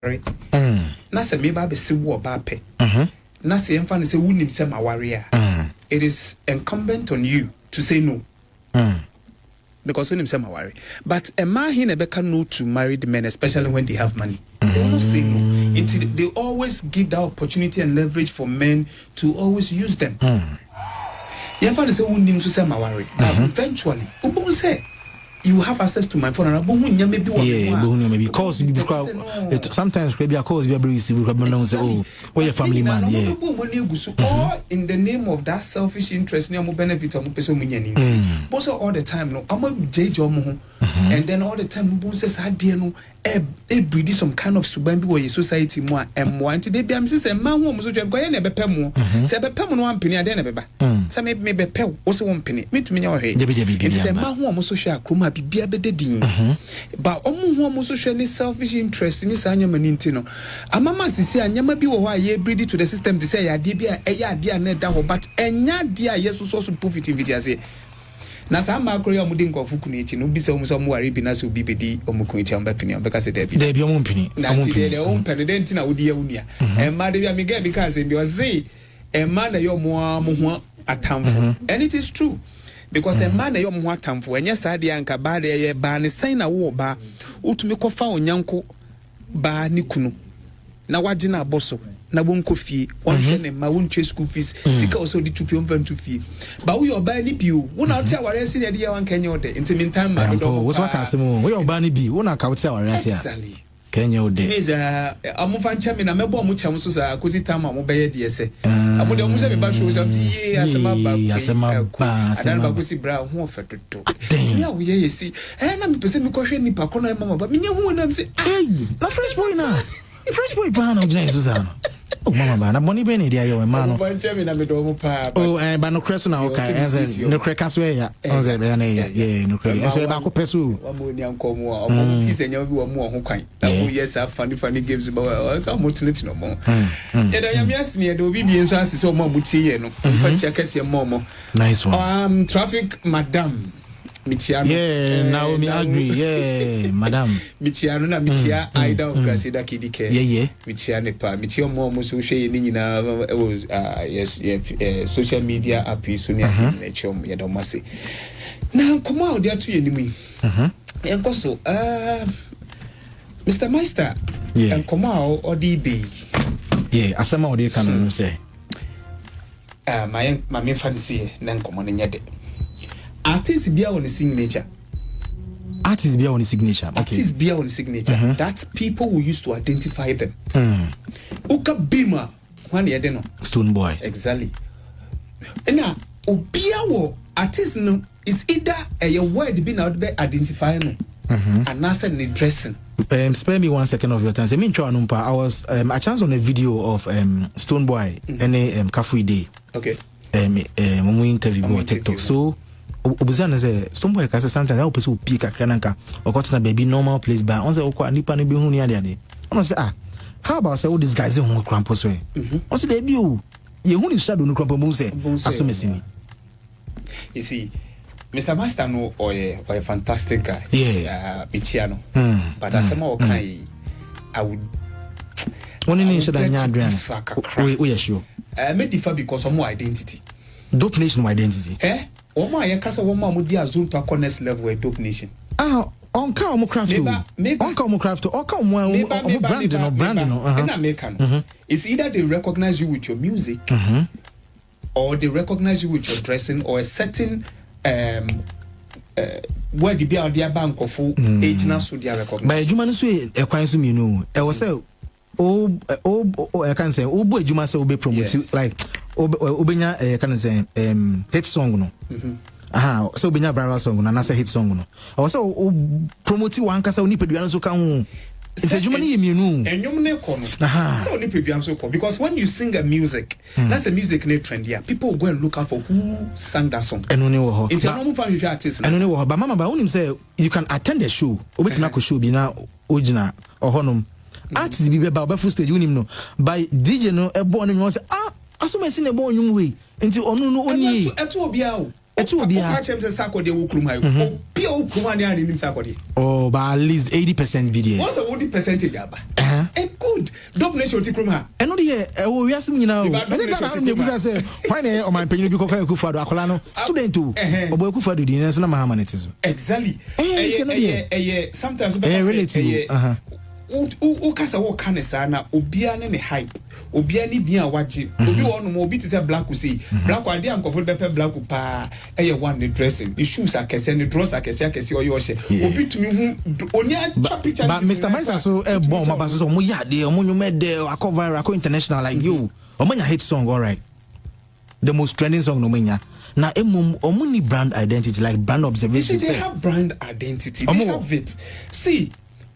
Na se me ba be se wo ba pe. Na se emfa ne se wunim se maware a. It is incumbent on you to say no. Because wunim se maware. But a man he never can no to married men, especially when they have money. They will not say no. They always give that opportunity and leverage for men to always use them. Emfa ne se wunim so se maware. But eventually, who say you have access to my phone and maybe cause sometimes maybe cause be oh your family man or in the name of that selfish interest near benefit of most all the time no I'm a judge and then all the time says I dear no breed some kind of suban be society more and more today be am say man who so go ya na be pem mo say be pem no 1 penny ade na be ba say me be pem wo so 1 penny me tumi nya wo he it say man who so hwa kroma bibia be dedin ba omo who so hwa ni selfish interest ni sa nyama ni ntino amama sisi anyama bi wo ho a ye breed to the system to say ya de bi a eya ade a na da ho but enya de a yeso so profit in video say na sa makro ya mudi nkofu kunu echi no bi se omuso mu ware bi na so bi bedi omukun echi amba pini amba ka se da bi omumpini na ti de ompene de ntina wodi ya wunua ma de bi amega bi ka se bi o say ma na yo mo ho atamfo and it is true because ma na yo mo ho atamfo enye sa de anka ba de ye ba ne san na wo ba utumi kofa onyanko ba ni kunu na waje na aboso na wonko fie onhwe ne ma wontwe school fees sika also di tufi onfa tufi ba wo yo ba ni bio wo na oti aware si ne de ya wanka nye ode nti min time ma do wo so ka se mo wo yo ba ni bi wo na ka oti aware si a kenya ode is amufa nchame na mebo mu cham so sa kosi time mo be ye de ese amude omu se me ba show some ye asema ba adan ba kosi bra ho ofetoto ya wo ye si na me pese me kohwe ni pa kono mama ba me nye hu na me se na fresh boy na fresh boy pa na obje Susan oh mama ba na boni be ni dia yo ma no na me do mo pa ba no kreso na okay no kreka so ya onze be na ye no kreka so ba ko pesu wa mo ni ankomo o mo pise nya bi wa mo ho kwan na wo yes funny games ba so mo tinati no mo ye da yam yes ni e do bibi enso asise o mo mutie ye no fa chia kase mo nice one traffic madam Michiano. Yeah, now me agree. Madam. Michiano na Michia Aida of Grasida Kidike. Yeah. Michiane pa. Michio mo so she ni na yes, social media app so ni chom ya do mase. Na koma o dia to ye ni mu. Enko so Mr. Meister. En koma o di be. Yeah, asema o di kan no say. My me fancy na koma no nyede. Artist bia on the signature. Artist bia on the signature. Okay. Artist bia on the signature. That's people who used to identify them. Uka Bima, one year no. Stone Boy. Exactly. And now, Obia wo artist no is either a word being out there identifying and answer the dressing. Spare me 1 second of your time. I was a chance on a video of Stone Boy and Kafui Day. Okay. When we interview on TikTok. So obuzana say Stone Boy ka say sometimes I person pick akra nanka or got na baby normal place by on say okwa nipa no be hu ni ade on say how about say all these guys hu crampo so on say dey bi o ye hu ni shadow no crampo mo say asomesini. You see Mr. Master no or a fantastic guy. Michiano. But asema okai I would one ni should anya adrian we sure me differ because of more identity. Dope Nation identity. Oma ye kasa woma mo dia zone to next level Dope Nation. Onka omo craft to. Onka omo craft to. Onka omo brand no. Na make no. It's either they recognize you with your music or they recognize you with your dressing or a certain where the be out there bank of age na so they recognize. By juma no so e kwan so me no. E was say I can say obo ejuma say obe promote like obenya can say hit song no so obenya viral song no na say hit song no I say promote one kasa oni pedua so ka ho it's ejuma ni yemienu enyum ne ko no so oni pedua so ko because when you sing a music that's a music ne trend here people will go and look out for who sang that song eno ne wo ho it's no fan artist eno ne wo ho but mama ba onim say you can attend the show obetima ko show bi na ogina ohonom artist bi be ba full stage unim no by DJ no ebo no me say asoma si na ebo onwum we nti onu no oni eto obia o ka chem say sakode wo krum hayo obia wo krum ani ani nim sakode oh by at least 80% video what's the 80% aba dope nation ti krom ha eno de we asim nyina o e ga na busa say why na o man penyu bi kokwa Akufo-Addo akola no student o obo Akufo-Addo di na so na mahama ne tizo exactly sometimes o kasa wo kanesa na obia ne hype obia ni dia waje obi wonu mo obi ti say black say black ade ankofo be pe black pa one the dressing the shoes akese the drawers akese oyo she obi tumi hu oni a picture but Mr. Maisa so bon ma so mo ya de mo nyume de akọ viral akọ international like you omanya hit song all right the most trending song no manya na omuni brand identity like brand observation they have brand identity they have it see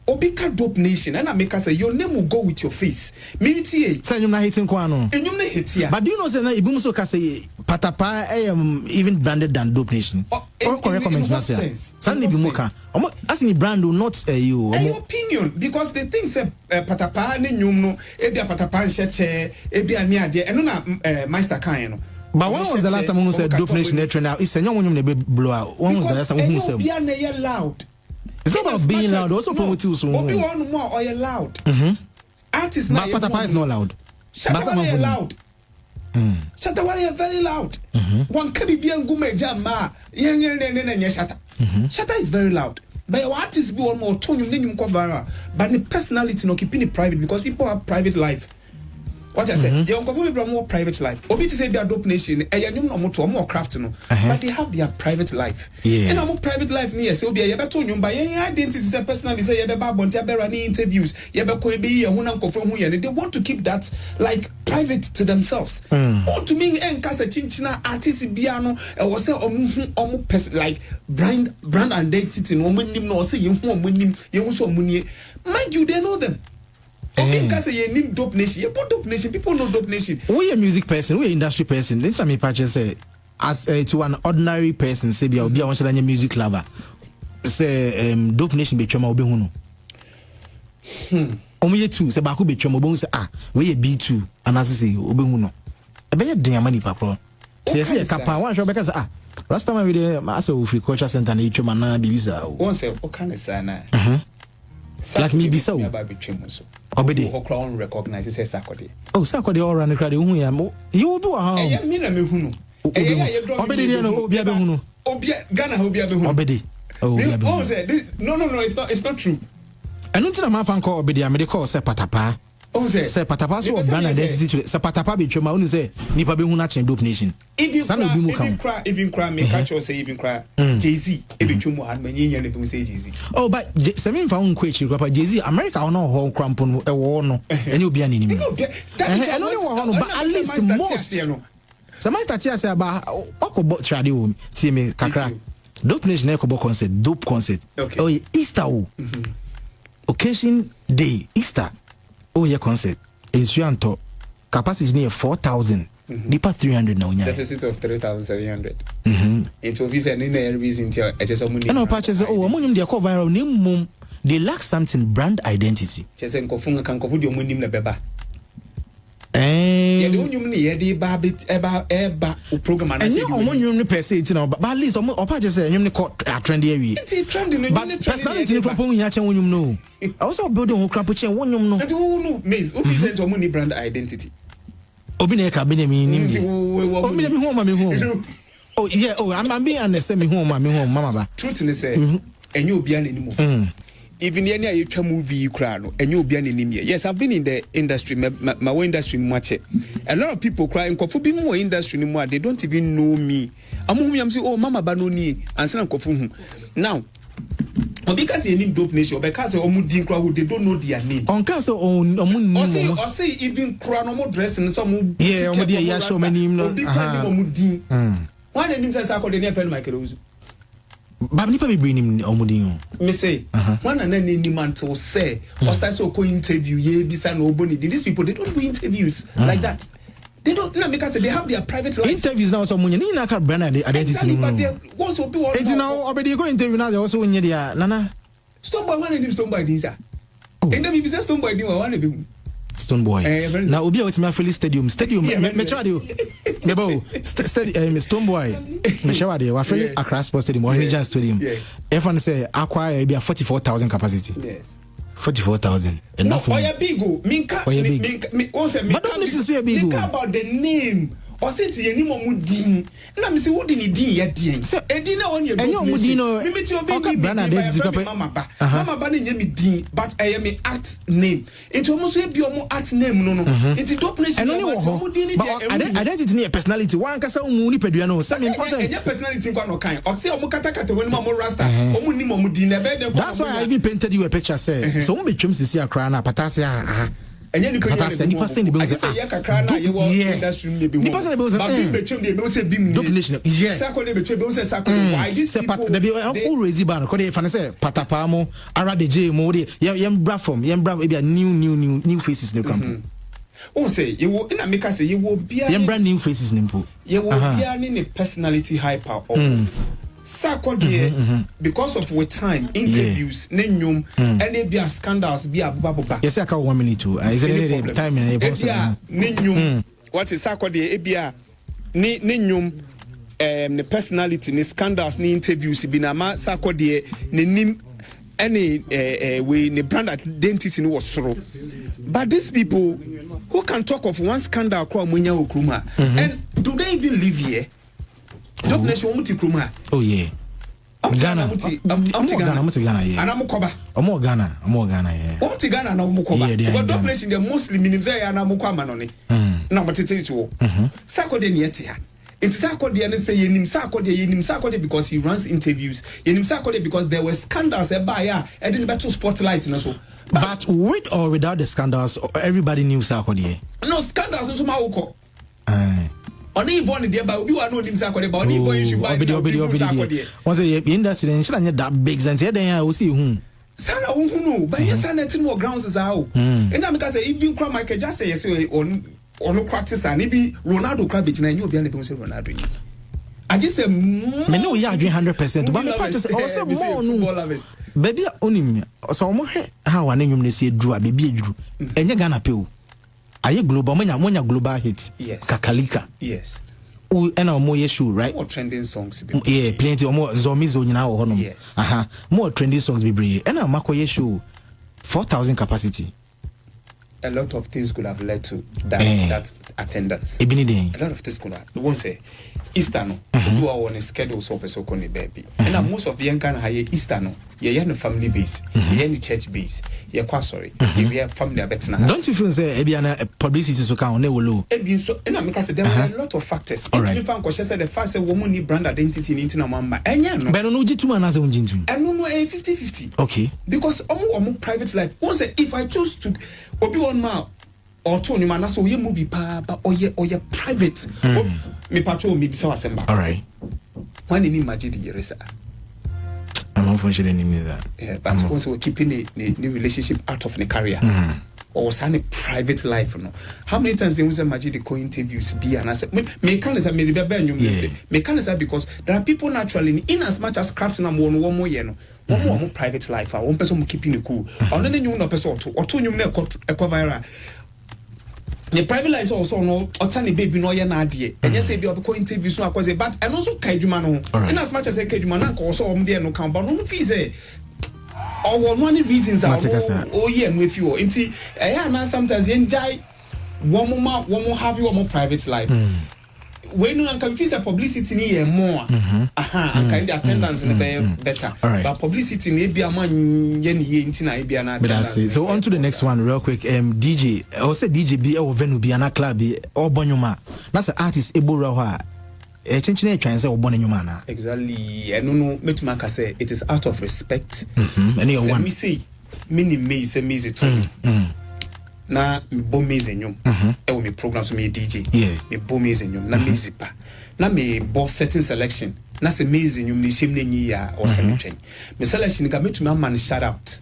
Obika Dope Nation and I make us say your name will go with your face. Miniti say you na hitting kwano. You na hit here. But do you know say na ibum so ka say Patapa even branded than Dope Nation. Or correct comments na say. Sanni bi muka. As in brand will not you. Your opinion because the thing say Patapa ne nyum no ebia Patapa ncheche ebia ni ade eno na Master kan no. But when was the last time you said Dope Nation trend out? It's a young one be blow out. When was the last time you said? Obia na loud. It's not about being loud, also promoting so. Obi one more or you loud. Artists now. But Patapa is not loud. Shatawale loud. Shatawale very loud. One can be bien gume jama. Shata. Shata is very loud. But your artists be one more tone you name cover. But the personality no keeping it private because people have private life. What I say, you uncle be more private life. Obi to say be a Dope Nation, more craft no, but they have their private life. And more private life near so be a better you by identity is a personality say you be bonti be interviews, you be ko be they want to keep that like private to themselves. Or to me en kasa chinchina artist biano e was say like brand identity no nim no say you nim you so munye. Mind you, they know them. Because you name Dope Nation, you put Dope Nation, people know Dope Nation. We a music person, we a industry person. This time me patches say, as to an ordinary person, say be a music lover. Say Dope Nation be choma obi hunu. Omo two say baku be choma obi say we a B2 and as say obi hunu. E be dey money papa. Say kapa one show because last time we dey as a free culture center na choma na bibisa. One say o kan sana. Like me be so. Obedi. Who crown recognizes his Sakode. Oh, Sakode all run the crowd. You will do a how. I mean, I'm a huno. Obedi, no, be a behuno. Obia, Ghana, who be a behuno. Obedi. Oh, no, it's not true. And until a man fan call Obedi, I made a call, say Patapa. Oh, say Patapa, so brand identity. Say Patapa be chuma, only say, Nipa be hunach in Dope Nation. Even cry, me catch or say, even cry. Jay-Z, every chumo had many and people say Jay-Z. Oh, but Semin found question, Jay-Z, America or no whole crampon, a war no, and you'll be an enemy. I know, but at least most. Some statia say about Okobot Tradio, Timmy Kakra. Dope Nation Ekobo concert, dope concert. Oh, Easter, occasion day, Easter. Oh, yeah, concert. In Suanto, capacity is near 4,000. Nipa 300 now. Deficit of 3,700. It will be any reason to just money. No patches. Oh, among their cover viral name. They lack something brand identity. Just in Kofunga can cover your money lebeba. Eh, the only money the babit eba program and you only per se, but at least or patches you caught a trendy area. It's trending, but personality when you know. Also building who crap chain one you know. And who know Maze who present your money brand identity. Obineka Benemi home. Oh yeah, I'm being understand me home, Mamaba. Truth in say, and you'll be anymore. Even any a movie crowd, and you'll be an enemy. Yes, I've been in the industry, my industry much. A lot of people crying for being more industry anymore. They don't even know me. I'm saying, oh, Mama Banoni, and San Kofu. Now, because you need Dope Nation, because they don't know their names. On castle or say even chronomo dressing some so many one name says I call the name Michael. But nipa be bring him omudin. Me say one and then any man to say or start so co interview ye bisa no boni. These people they don't do interviews like that. They don't because they have their private life. Interviews now so money na ka brand identity. But they also be one. It's now obedi go interview now they also when dia nana. Stone boy one name Stone boy din sir. And then be Stone boy din one be Stone boy. Now obi with my Philly stadium me try you. Me bo Stone boy. Me show dey wa Philly Accra Sports Stadium or Niger Stadium. Everyone say acquire be a 44,000 capacity. Yes. 44,000. Enough. No, oya big go. Minka. But don't listen to your big go. About the name. Or say to any more din. Na me say what din yet din. Edin na on your Mudino. Me to obey me. Mamaba. Mamaba ni me din, but I am act name. It almost be your act name no. It's dope nation. Identity ni personality. One kasa umuni peduano. Personality kwa no kind. Or say omo kata when mama rasta. Omo ni mo din. That's why I even painted you a picture. Say so we trim sisi akra na patasi and then you can say the person the industry maybe definition yes why this people they always ban ko dey fan say patapamo ara de je mo dey yem bra from yem bra be new faces in the camp say you na make say you will be yem brand new faces in po you will be any personality hyper or because of with time interviews nenyum and they be scandals be ababa yes I can 1 minute too is it time nenyum what is sakode ebia nenyum the personality the scandals the interviews be na ma sakode nenim any we the brand identity was soro but these people who can talk of one scandal kwa munya okruma and do they even live here? Don't nation muti kruma. Oh yeah. Ghana. I'm Ghana. And I'm Mukoba. I'm Ghana. Yeah. Muti Ghana and Mukoba. But don't nation the Muslim in Zaya and Mukama on it. Now, but it's to Sako de Nietia. It's Sako de and say Yenim Sako de because he runs interviews. Yenim Sako de because there were scandals by I didn't battle spotlight and so. But with or without the scandals, everybody knew Sako de. No scandals in Sumauko. Oni Yvonne there but obi wa no nim sakode but oni boy should buy sakode once the industry and should that big sense then we see sana hu no but yes sana tin more grounds is how and am say even cry Michael just say yes on practice and even Ronaldo cry be na you obi na be say Ronaldo ni I just say me no ya 100% but me practice also more no baby onim so mo how anenwum na say dru a baby adru enye Ghana pe o aye global monya global hit yes kakalika yes and more issue right more trending songs yeah plenty more zomizo nyina wo hono yes more trending songs be and makoye show 4,000 capacity a lot of things could have led to that attendance a lot of things could have won't say Easter no do our on a schedule so person ko ni baby and most of young can hire Easter no yeah no family base yeah no church base yeah kwa sorry yeah family abetna don't you feel say e bia na publicity so can on e wolo e bi so and make say there were a lot of factors if fan ko say the fact say woman need brand identity ni na mama enye no but no jitu na say unjintu and no 50-50 okay because omo private life won't say if I choose to obi one ma or to nyuma na so ye movie pa but oye private me patrol me bisa wasemba all right when ni majidi yeresa I'm unfortunately need that yeah but also we're keeping the relationship out of the career or some private life no how many times they say majidi co interviews be and I say me can say me be me can say because there are people naturally in as much as craft na one more ye no one more private life one person keeping it cool on any new no person to nyum na e viral the private life also no otani baby no ye na ade enye say bi obiko interviews no akwese but and also kajuma no in as much as kajuma na ko so om there no kan but no feel say or one reasons are oh yeah no if you nti na sometimes you enjoy one more have you one private life when you can feel publicity ni more and kind of attendance in the better but publicity ni be among ye nti na be na so on to the next one real quick DJ or say DJ be or venue be na club be or bonyuma na say artist ebora ho a chinchine twan say obon nyuma na exactly I no metima ka say it is out of respect any one me say mini me say me to na me bo meze nyom e wo me program so me DJ me bo meze nyom na me zipa na me bo certain selection na se meze nyom ni shem na nyi ya o se me twen me selection ga metumi amman shout out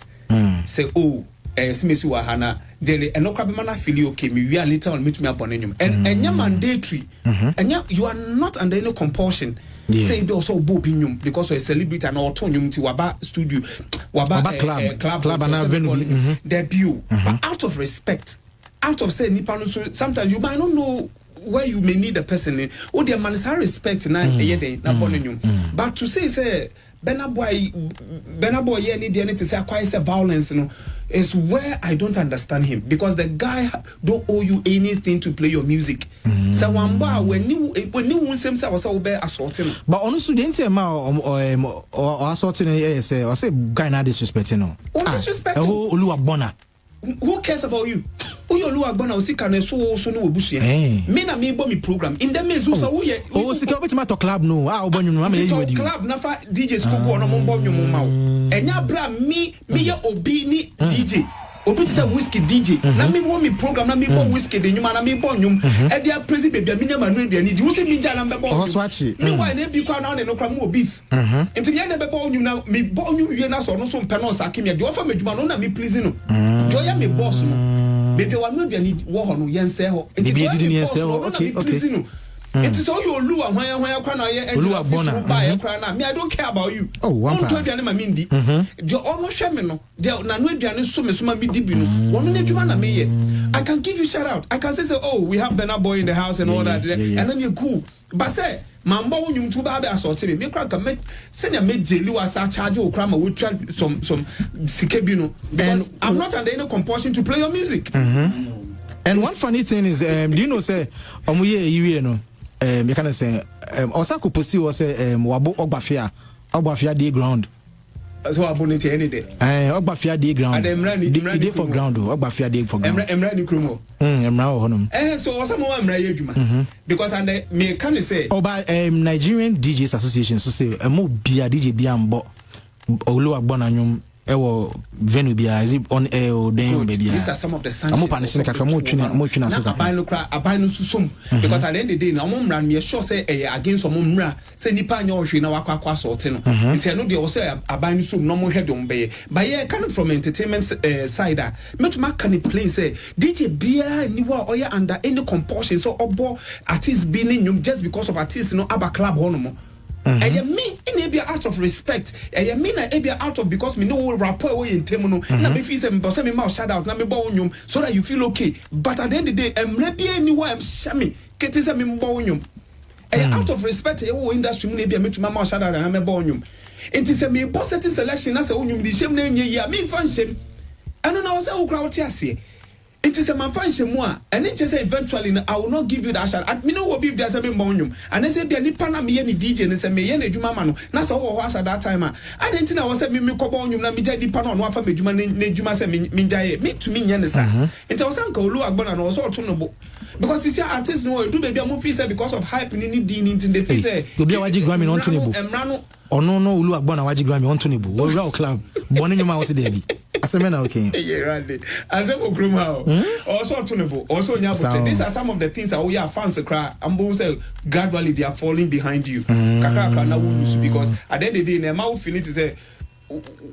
say oh simesi wa hana dele enokra be mana feel okay me we are later on metumi abon nyom and enya mandatory enya you are not under any compulsion say be also bo bi nyom because you're a celebrity and auto nyom ti waba studio waba club and venue debut but out of respect out of say nipa no so sometimes you might not know where you may need a person. Oh, the man is respect na day na bonnyum. But to say Benaboy, yeah, need to say acquire violence, is where I don't understand him, because the guy don't owe you anything to play your music. So when you say was assaulting. But honestly, didn't say or assaulting say or say guy not disrespecting. Disrespecting. Oluwagbona. Who cares about you? Who you Oluwagbona o sika na so no obusu e. Me na me bo me program. In the means so who ye. Oh sika obeti to club no. Ah obonyu no ma ye you. Club na fa DJ school no mo bonyu mo ma o. Enya bra me ye obi ni DJ. Obi say whiskey DJ. Na me wo me program na me bo whiskey de nyuma na me bonyu. E dia prezi baby me nyama no de ni. Who say me jala me bo. Me why na bi kwa na no kra mo beef. Enti me na be bonyu na me bonyu wie na so no so mpe no sa kemia de ofa medjuma no na me please no. Joya me boss no. Baby wa no de ni wo ho no yense ho. Enti be di ni yense ho. Okay. It is all your lure when you cry and you buy a cry. Me, I don't care about you. Oh, one time, Mindi. You almost shame me. There, Nanudian is so much dibino. One minute you want me. I can give you shout out. I can say, oh, we have Benaboy in the house and all that. And then you're cool. But say, Mamma, you to Baby assaulted me. Crack a send a mid jail as a charge or crime would try some Sikebino. Because I'm not under any compulsion to play your music. And one funny thing is, do you know, say, you know. You can say Osako Pussy was Wabo Ogbafia day ground. So I bonnet any day. Ogbafia day ground. And day for ground. Ogbafia day for ground. Emrani Krumo. Honum. So someone Mrayuma. Because and me can say about Nigerian DJs Association, so say a more beer DJ Biambo Oluwagbona ewo venue bia is on air o den baby. These are some of the sanctions. Because at the end of the day, na omumra me sure say against omumra say nipa anya ohwe na wakwa assault no. Nti no dey o say abanu so no mo head on be. But yeah, coming from entertainment side, metuma can play say DJ bia ni wa oya under any compulsion so obo artist be ni just because of artist no aba club hono. And me in a out of respect, and me na out of because me know rapport way in temuno. Na me feel say me mouth shout out, na me bonyum so that you feel okay. But at the end of the day, ready anywhere I'm shami. Kete say me bonyum. And out of respect, e industry me be me to my mouth shout out na me bonyum. Enti say me boss set selection na say onyum di shame na nye me fan shame. Eno na wo say wo kra wo ti ase. It is a man function more, and it just eventually I will not give you that shot. I know what if there's a bonium, and they say be any pana me any DJ and say me any Jumamano. That's all was at that time. I didn't know I was a mimicobonium, na mija di pana no for me Juma Juma say minjaye, me to me yenesa. It was Uncle Luagbona and also tunable. Because you see artists know do baby a movie because of hype in any dean into the face. You'll be a Grammy on Tunable. Or no, Luagbona Waji Grammy on Tunable. Or Row Club. Bonnie Mouse Debbie. Okay. Yeah, right. As a gruma, also tunable, also nyabote. These are some of the things that we are fans cry. And say gradually they are falling behind you. Kaka na wulu because at the end of the day, na mouth feel it to say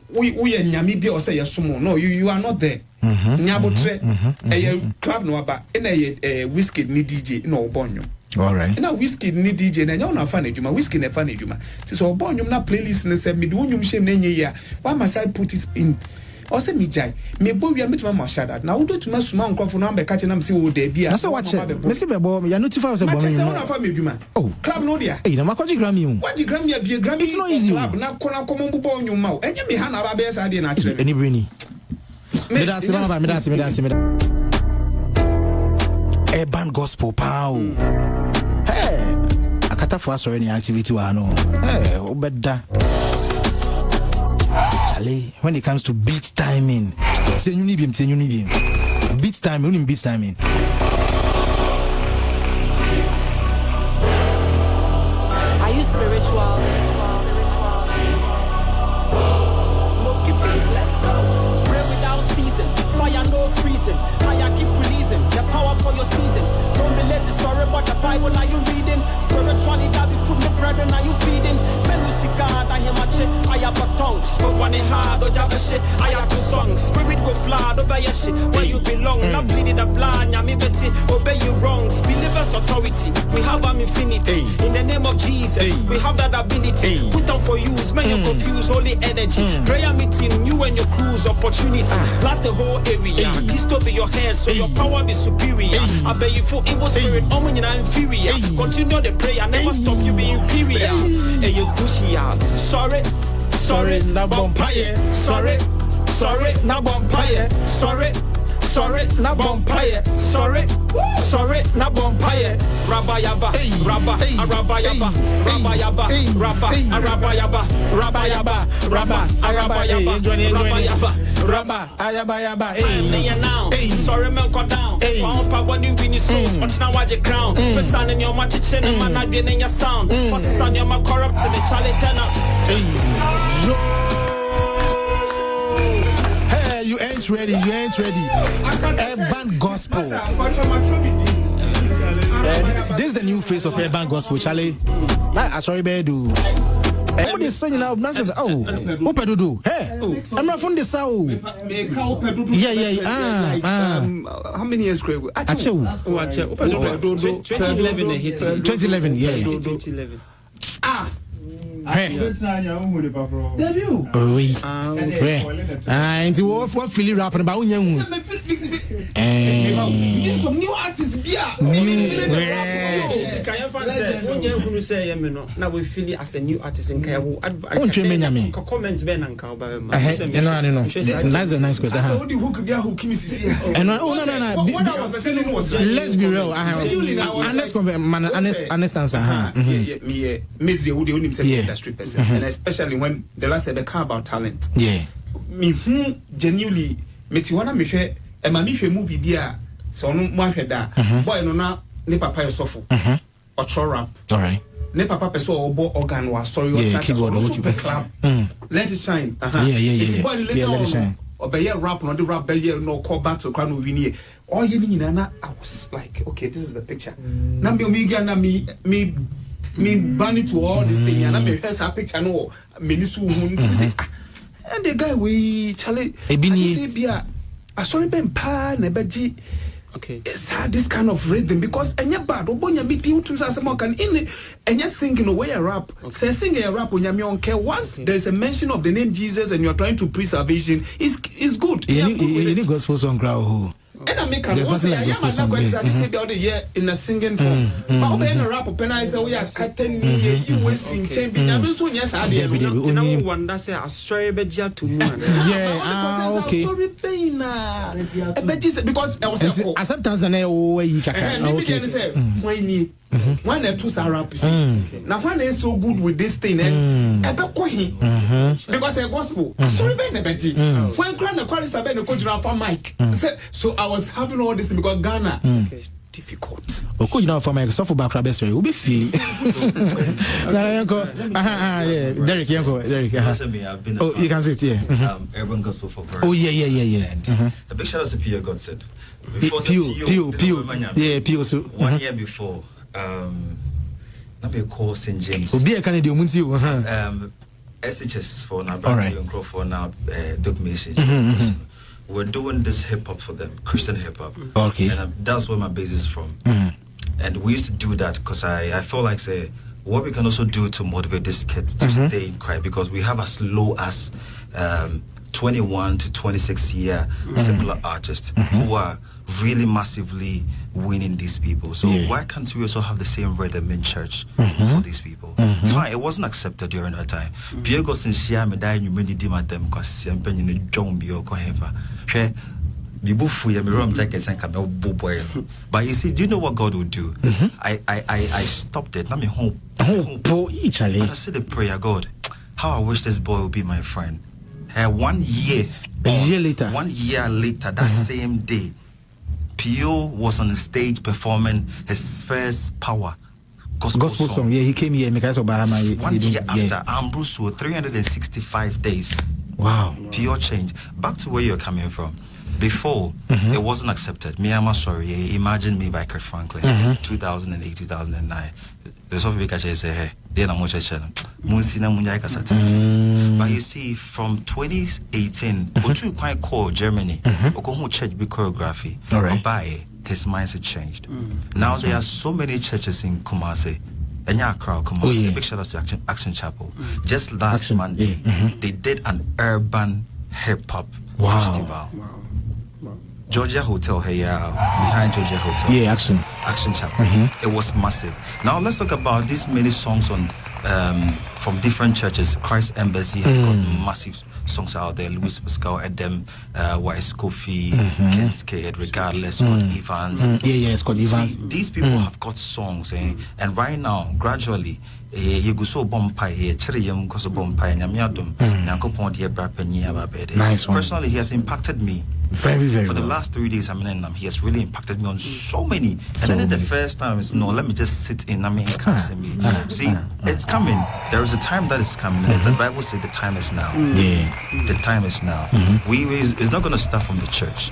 we nyamibia or say yasumo. No, you are not there. Nyabotre a club no aba a whiskey ni DJ no bonyo. All right. Now whiskey ni DJ na nyona fan ejuma whiskey na fan ejuma. So bonyo na playlist na say me do nyum shame na nye ya. Why must I put it in? Or say me jai me boy we meet my shout out now do to my small crop no be catch am say o dey bia. Na say watch me say be boy you notify us about me. Say una fa me djuma. Oh, club no dia. Eh na makoji Grammy o. What the Grammy be Grammy? It's not easy. Club na kona komo mbo onyu ma o. Enye me ha na ba be say dey na kire. Any brainy. Me dance. Urban gospel pow. Hey, akata for us any activity wa no. Hey, obeda. When it comes to beat timing, say you need him. Beat timing, only beat timing. Are you spiritual? Smoke it, baby, let's go. Pray without season, fire no freezing. Fire keep releasing, the power for your season. Don't be lazy, sorry about the Bible, are you reading? Spiritually, that be food, my brethren, are you feeding? God, I hear my shit, I have a tongue. Smoke one hard, or jab a shit, I have two songs. Spirit go fly, over your shit, where you belong. Not bleeding the blind, me betty, obey you wrongs. Believers authority, we have an infinity. In the name of Jesus, we have that ability. Put on for use, man, you confuse holy energy. Prayer meeting, you and your crew's opportunity. Blast the whole area. Please stop your head so your power be superior. I bet you for evil spirit, inferior. Continue the prayer, never stop you being inferior. Hey, you pushy out. Sorry, na vampire. Sorry, na vampire. Sorry, na vampire. Sorry, na vampire. Rabayaba, Arabayaba, Rabayaba, Arabayaba. Hey, now. Sorry, man, go down. Found power when you win your souls. Watch now, watch your crown. First son in your match, chin and man, I in your sound. First son, you're my corrupt to the Charlie Tenor. Hey, you ain't ready. Urban gospel. This is the new face of urban gospel, Charlie. Sorry, Bedu. What is saying now? Nonsense. Oh, Opedudu. Hey, I'm not from the south. Yeah. How many years ago? 2011 hit. 2011, yeah. 2011. Hey. Oui. And what Philly rapping about you? Some new artists now we feel it as a new artist in Kaya. Comments Ben and Kauba. No. That's a nice question. So who could get who Kimi here? And no. What I was saying was let's be real. Honest answer. Me, Miss the Woody industry person, and especially when the last said the car about talent. Yeah. Me who genuinely Metiwana Miche and my movie beer so no more that boy no na ne papa yosofo or chor rap. All right. Ne papa person or organ was sorry or super club. Let it shine. Yeah. Boy let it shine. Or be rap no the rap be no call back to crown we all you na I was like okay, this is the picture. Na me ban it to all this thing and I may have a picture no menisu and the guy we Charlie say bia I sorry ben pa na beji. Okay, it's hard this kind of rhythm because enya bad obonya me di utum say more can in enya singing away a rap say singing a rap onya me on care once there is a mention of the name Jesus and you are trying to preach salvation is good. You need gospel song crowd. And I make a say I am not going to say about the year in a singing form. But when a rap open I say we are cutting me you wasting time be so yes I did one that say I sorry beja to me. Yeah, okay. Sorry pain because I was acceptance na way you can. Okay. When a two rap now when is so good with this thing because a gospel sorry ben beji when grand chorus ben go jira for mic so I was having all this thing because Ghana difficult. Okay, now for my soft back best will be feeling. Yeah, Derek, I've been you can sit here. Urban gospel for very And the big shout out to Pio Godson. Before Pio. Yeah, Pio. 1 year before, not be called St. James. Be a Canadian Muntiu. SHS for now, and Crow for now, Dope Message. We're doing this hip hop for them, Christian hip hop. Okay. And that's where my base is from. And we used to do that because I feel like, say, what we can also do to motivate these kids to stay in Christ, because we have as low as 21 to 26 year secular artists who are really massively winning these people. So why can't we also have the same rhythm in church for these people? Fine, it wasn't accepted during that time. Piego since she am dying, you made them because I'm penny don't be okay. But you see, do you know what God will do? I stopped it. Let me home. But I said the prayer, God, how I wish this boy would be my friend. 1 year. A year later. 1 year later, that same day, Pio was on the stage performing his first power gospel song. Yeah, he came here. 1 year after, Ambrose, 365 days. Wow. Pure change. Back to where you're coming from. Before, it wasn't accepted. Me, I'm sorry. Imagine Me by Kurt Franklin, 2008, 2009. The Sophie Bikache say, hey, they're not much a channel. But you see, from 2018, go to quite call Germany, or go home church big choreography, or buy his mindset changed. Now there are so many churches in Kumasi. Kumasi. Oh, yeah. Big shout out to Action Chapel. Just last Monday, they did an urban hip hop festival. Georgia Hotel here, behind Georgia Hotel. Yeah, Action Chapel. It was massive. Now let's talk about these many songs on from different churches. Christ Embassy have got massive songs out there. Louis Pascal, Edem, Wise Kofi, Kenske, Regardless, Scott Evans. Scott Evans. See, these people have got songs, and right now, gradually, you go so bompire here, Chiriyam Koso bompire, Nyamiadum, Nankopon dear Brapeni Ababede. Nice one. Personally, he has impacted me. Very, very for the well. last 3 days I'm in, he has really impacted me on so many. And then the first time is no, let me just sit in. Me. See, it's coming. There is a time that is coming. The Bible says the time is now. The time is now. It's not going to start from the church.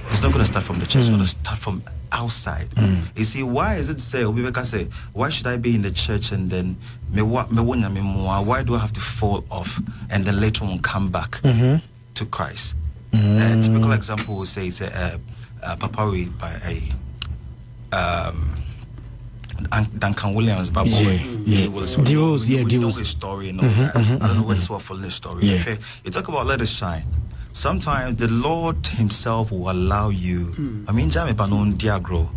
It's not going to start from the church. It's going to start from outside. You see, why is it say? Why should I be in the church and then why do I have to fall off and then later on come back to Christ? A typical example would say is Papari by Duncan Williams, Babu. He will know his story and all that. I don't know where this was for this story. You talk about let us shine. Sometimes the Lord Himself will allow you. I mean, Jame Banon Diagro,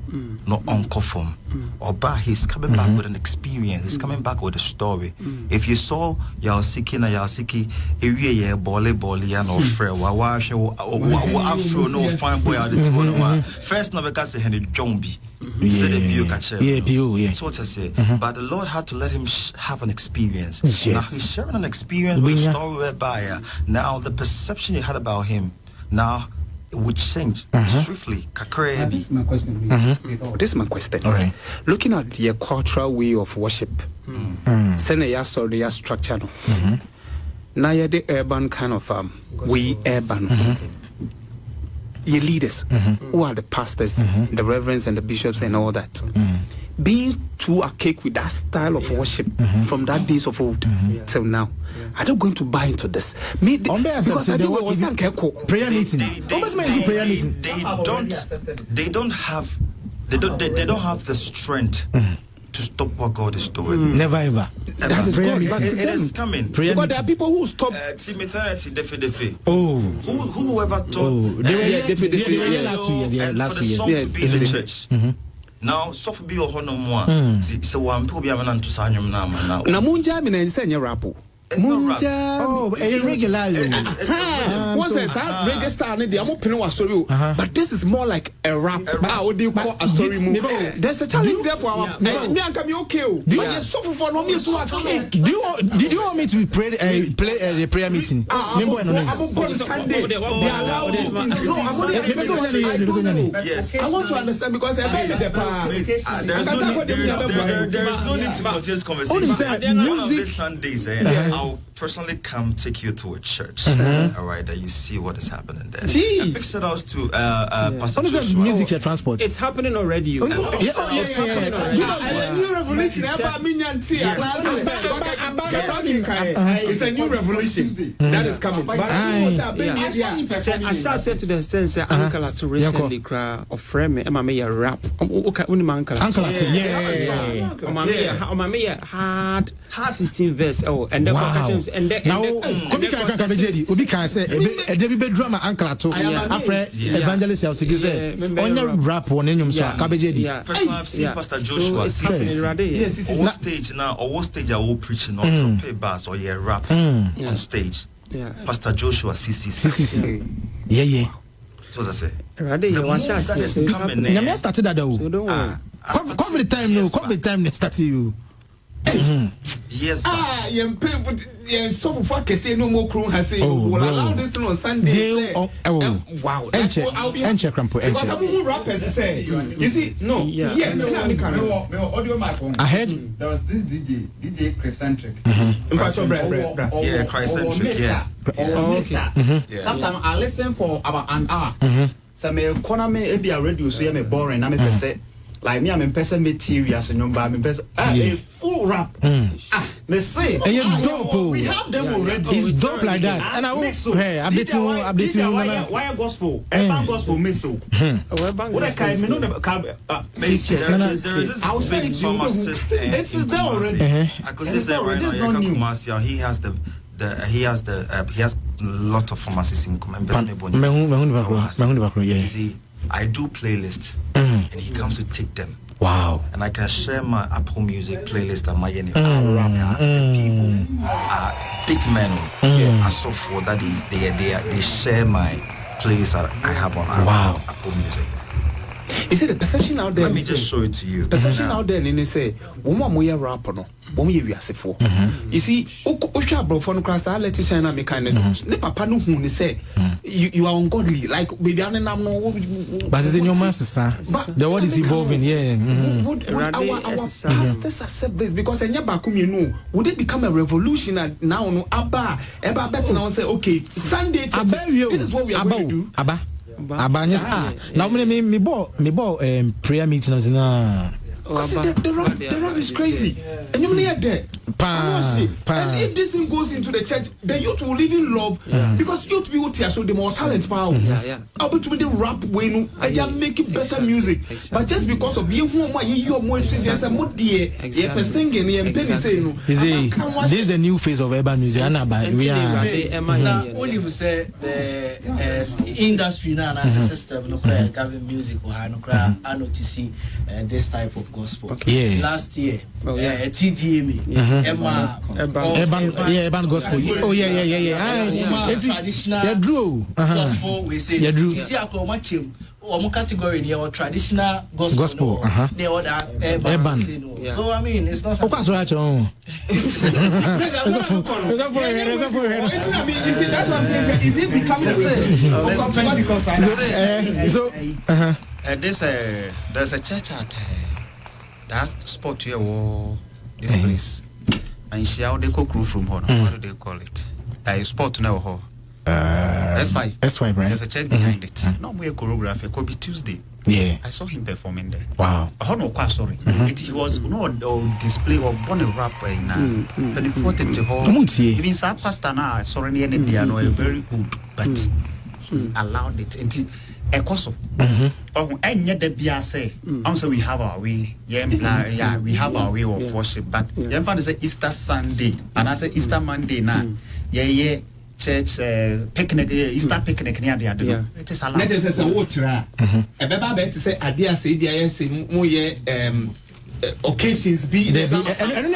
no uncle from. Or He's coming back with an experience. He's coming back with a story. If you saw Yasiki na Yasiki, Ewie Bole and or Fre, Wawash, Afro, no fine boy out the first number can say Henry Jombi. That's what I say. But the Lord had to let him have an experience. Now he's sharing an experience with a story whereby now the perception you had about him now it would change swiftly. This is my question. This is my question. All right. Looking at the cultural way of worship, send a structure. Now you're the urban kind of we urban. Your leaders, who are the pastors, the reverends and the bishops and all that, being too archaic with that style of worship from that days of old till now, are they going to buy into this? Because I think it was prayer meeting. They don't have the strength to stop what God is doing. Never ever. That is God. It is coming. Because there are people who stop. Whoever thought last for the song to be in the church. Now, so be your honor. So one people be able to sign your name now. Namunja mina nsenya rapo. It's not rap. Oh, regular. Once I said reggae star, I'm opening was sorry, but this is more like a rap. What do you call a story movie? There's a challenge there for our me and come okay. But yes, so for no me so cake. Did you want me to play the prayer meeting? I'm on Sunday. Yes. I want to understand because I bet there is no need to continue this conversation. One of these Sundays, I'll personally come take you to a church, all right, that you see what is happening there. Jeez. And big shout outs to Pastor What is Joshua. music and transport? It's happening already. New revolution. It's a new revolution that is coming. But I said to the sense that Uncle to recently cry of frame Emma May rap. Okay, Uncle. Mamma hard 16 verse. Oh, and then and now Obi can say a David drama uncle to evangelist of say on your rap on any so cabbage. Personally, I've seen Pastor Joshua on stage now, or what stage I will preach not trumpet bass or rap on stage. Pastor Joshua CCC. Yeah. So that's it. The move that is coming in. You started that though. So don't worry. COVID time no, COVID time they started you. Yes. So for say no more crew has say will allow this thing on Sunday. Wow. Enche crampo. Because some who rappers say you see no ahead there was this DJ Chrysantric. Yeah, Chrysantric. Yeah. Sometimes I listen for about an hour. So me corner me be a radio so me boring na me say like me, I'm in person material, so I'm in person. A full rap. They say, and you're dope. We have them already. It's dope like that. And I will update you. Why gospel? Urban gospel, missile. What I can't know the I'll say big pharmacist. It's there already. I could say right now, he has he has lot of pharmacists in You see, I do playlists, and he comes to take them. Wow. And I can share my Apple Music playlist and my the people are big men. I saw for that they share my playlist that I have on Apple Music. You see the perception out there. Let me just show it to you. Perception out there, and they say, "Woman, we are rapper no, woman we are for." You see, Osha bro for no class. I let you say na me kind of. Ne papa no who say you are ungodly. Like baby, I no. But it's in your master, sir. The world is evolving. Yeah. Would our pastors accept this? Because enya bakum you know, would it become a revolution now? No, Abba bet now say, okay, Sunday churches. This is what we are going to do. Abanyes now me bought prayer meetings na the rap is crazy and you near there and if this thing goes into the church the youth will live in love because youth people here so the more talent power able to the rap way no and they are making better music but just because of you who are you more serious and more dear you singing and penny say no this is the new phase of urban music and we are only we say the industry now as a system no having music or no cry I notice this type of gospel. Last year, TGM, Urban gospel. Oh yeah. It's traditional gospel. We say TC Akomachi. Or category near traditional gospel. They order urban. So I mean, it's not. You see, that's what I'm saying. Is it becoming the same? There's a church at that spot here, this place. And she how they go crew from her. What do they call it? A spot now. S5, right? There's a church behind it. No more choreography. It could be Tuesday. Yeah, I saw him performing there. Wow. I no quite sorry. He was no display of one rapper now. But he fought it to hold. Even some pastor now, sorry, the end they are very good, but he allowed it. And Ekoso. Oh, and yet the say, also we have our way. Yeah, we have our way of worship. But yeah, find say Easter Sunday, and I say Easter Monday now. Yeah. Church picnic, Easter picnic near the other. It is allowed. Let us say what you are. A baby to say idea say the more occasions be some churches.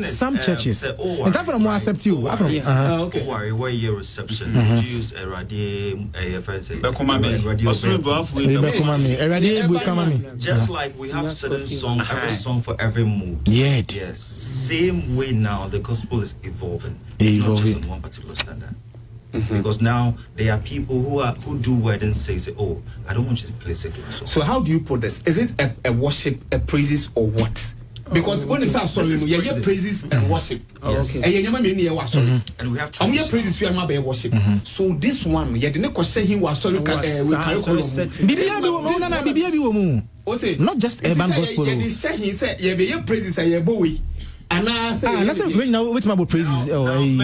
Some churches. And that's what I accept you. Okay. Worry, where your reception? Use a radio, a friend just like we have certain songs, every song for every mood. Yes. Same way now, the gospel is evolving. It's not just in one particular standard. Because now there are people who do weddings say, oh, I don't want you to play secular songs. So how do you put this? Is it a worship, a praises, or what? Because when it's sorry, you get praises and worship. Yes. And we have praises, we are not worship. So this one, you didn't question him was sorry. Not just urban gospel. He said, you praises and you boy. And I say, right now, which my praises, even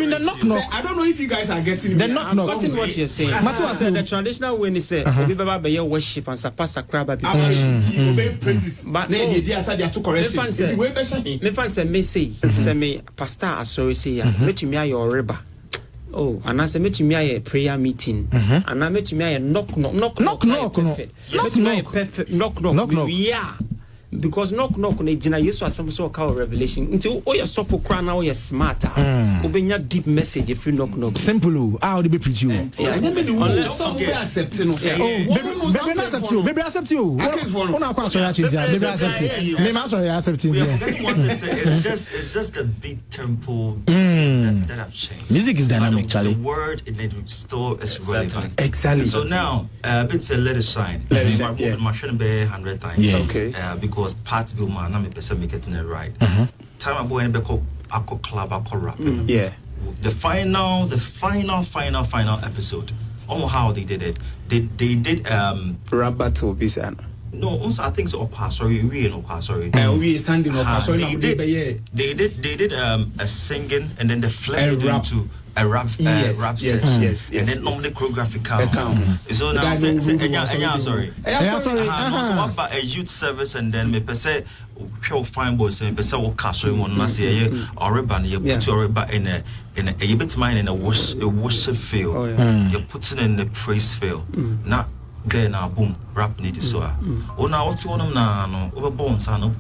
the knock. I don't know if you guys are getting the knock. Getting what you're saying. The traditional way is say, we be your worship and surpass a crab. But the idea said they are too correction. Me fan say me say me pastor asori say me to me your river. Oh, and I say me to me a prayer meeting, and I me to me a knock. Yeah. Because knock on a general use was some sort of revelation until all your soft crown now you're smarter. Obenya deep message if you knock. Simple. How do we preach you? Accept you. Baby accept you. It's just the beat tempo that have changed. Music is dynamic, Charlie. The word in it still is relevant. Exactly. So now, say let it shine. Let it shine. My shouldn't be 100 times. Okay. Because parts will man, I'm a person getting it right. Time I go in the club, I call rap. the final episode. On how they did it. They did rap battle Bisana. No, also I think so. Sorry. We Sunday They did a singing and then they flipped it into a rap session. Yes. And then normally choreographic count. So now sorry. So what about a youth service and then me per se fine boys and per se what castle one na say or ban you put your in a bit mine in a worship field. You put it in the praise field. Now then boom rap need so now what's one no over bones no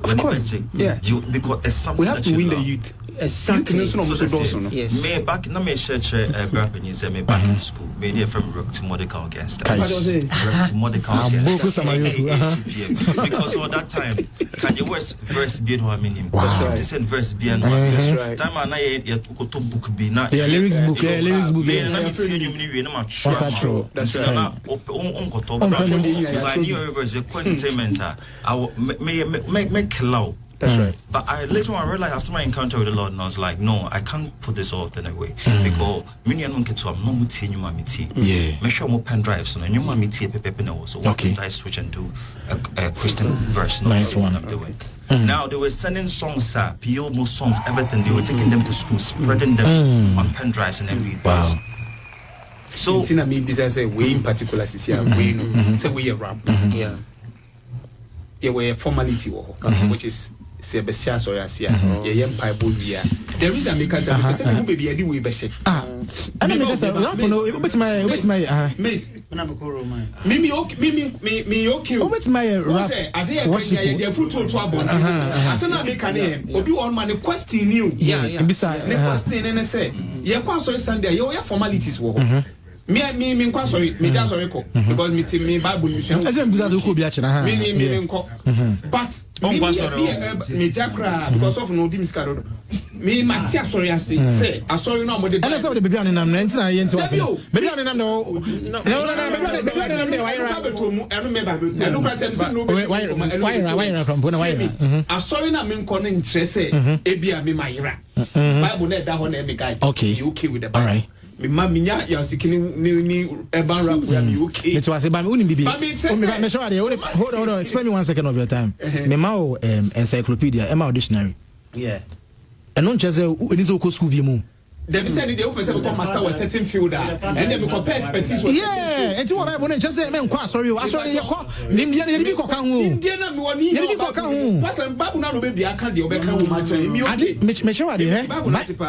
you because it's something we have to win the youth. Exactly. Yes. Me back na me church grab and say me back in school. Me near from rock to Mordecai against that. Rock to Mordecai against that. Because all that time can you verse be no meaning. Because 50 verse be no. That's right. Time na ye go to book be na. Lyrics book. Me na me see you me na ma true. That's right. On go to I knew verse entertainment. I make cloud. That's right. But I later on realized after my encounter with the Lord, and I was like, no, I can't put this all in a way because many don't get to no muti new mamiti. Yeah. Make sure more pen drives so new mamiti pepe also. Okay. I switch and do a Christian version. Nice one. I'm doing. Now they were sending songs, PO most songs, everything. They were taking them to school, spreading them on pen drives and MP3s. Wow. So Tina me business way in particular is here. We know say we a rap. Yeah. Yeah, we a formality which is say besia sorry asia ye empire bodia the reason make us say me baby edi we be she and me just rap no with my miss na me ko roman me okay with my rap as e can dey foot to abon as na me can obi on man question you bisa the question and say ye kwa sorry Sunday ye formalities wo me kwa sorry me just sorry ko because me Bible me sua as em bisa so ko bi a che na ha me ko but me jakra because of no dimiskaro me matia sorry say sorry no mo de and say the baby on nam na ntina ye nti was baby on nam no baby on nam de why eno me ba eno kwa say no why from bona why sorry na me nko no ntrese e bia me mayira Bible na da ho na me guide you okay with the Bible. All right. Me minya ya sikini ni urban rap we am okay. It was about me bibi. Me sure dey hold on spare me 1 second of your time. Me ma encyclopedia, e ma dictionary. Yeah. And non chese eni so ko school bi mu. They be saying they open say become master was certain fielder and then we compare expertise was yeah enti what Bible chese me nko sorry ye ko nimdia na bi ko kan ho nimdia na me woni ye bi ko kan ho pastor Bible na no be bia kan de obeka wo ma chere me okay me sure dey Bible na sipa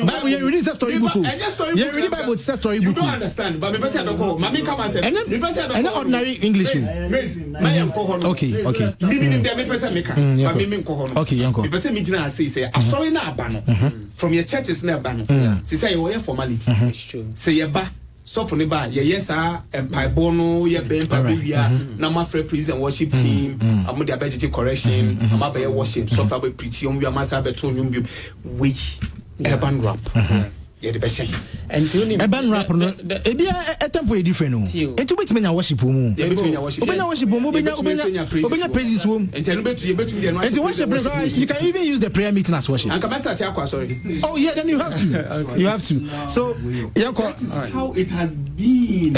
Bible you read the story book you read Bible story book you don't understand but me person abeko mama come and say me person abeko and ordinary English me am ko ho okay me dem me person make but me ko ho okay yanko me person me gina say sorry na aba no from your churches na si say you formality say ye ba so for ne ba ye yes empire bono ye be empire bia na ma free praise and worship team am dey abegiti correction am abey worship so far be preach on we am asa be to nyum bi we urban rap ye de be say urban rap no e bia tempo e different no e to betime nya worship mu ye betime nya worship obenya praises wo enti no betu ye betu dey no worship you can even use the prayer meeting as worship and come start yakwa sorry oh yeah then you have to so that is how it has been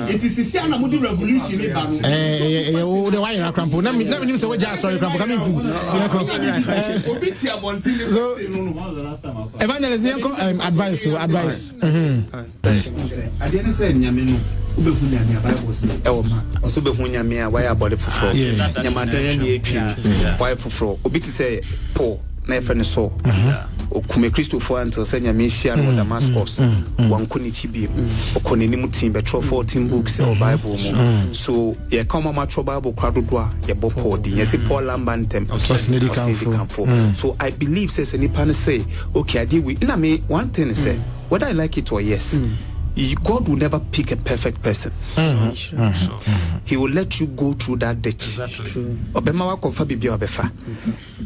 it is sia na mudi revolution e ba no the why crampo na me say we just sorry crampo coming fu obi ti abontin so evangelist advice advice adiene say nyame no ubehu nyame Bible say ma oso behu nyame a why abode foforo nyama dan na etwi why foforo obi ti say Paul na efe ne so okume Christopher until say nyame hia no Damascus wanko ni chibiem okoneni mutim be 14 books of Bible mo so ye come ma tro Bible kwadodo a ye bo Paul din ye say Paul lambantem so I believe says any say okay I deal with na me one thing is say whether I like it or yes God will never pick a perfect person. He will let you go through that ditch. Obema wa kofa bibi obefa.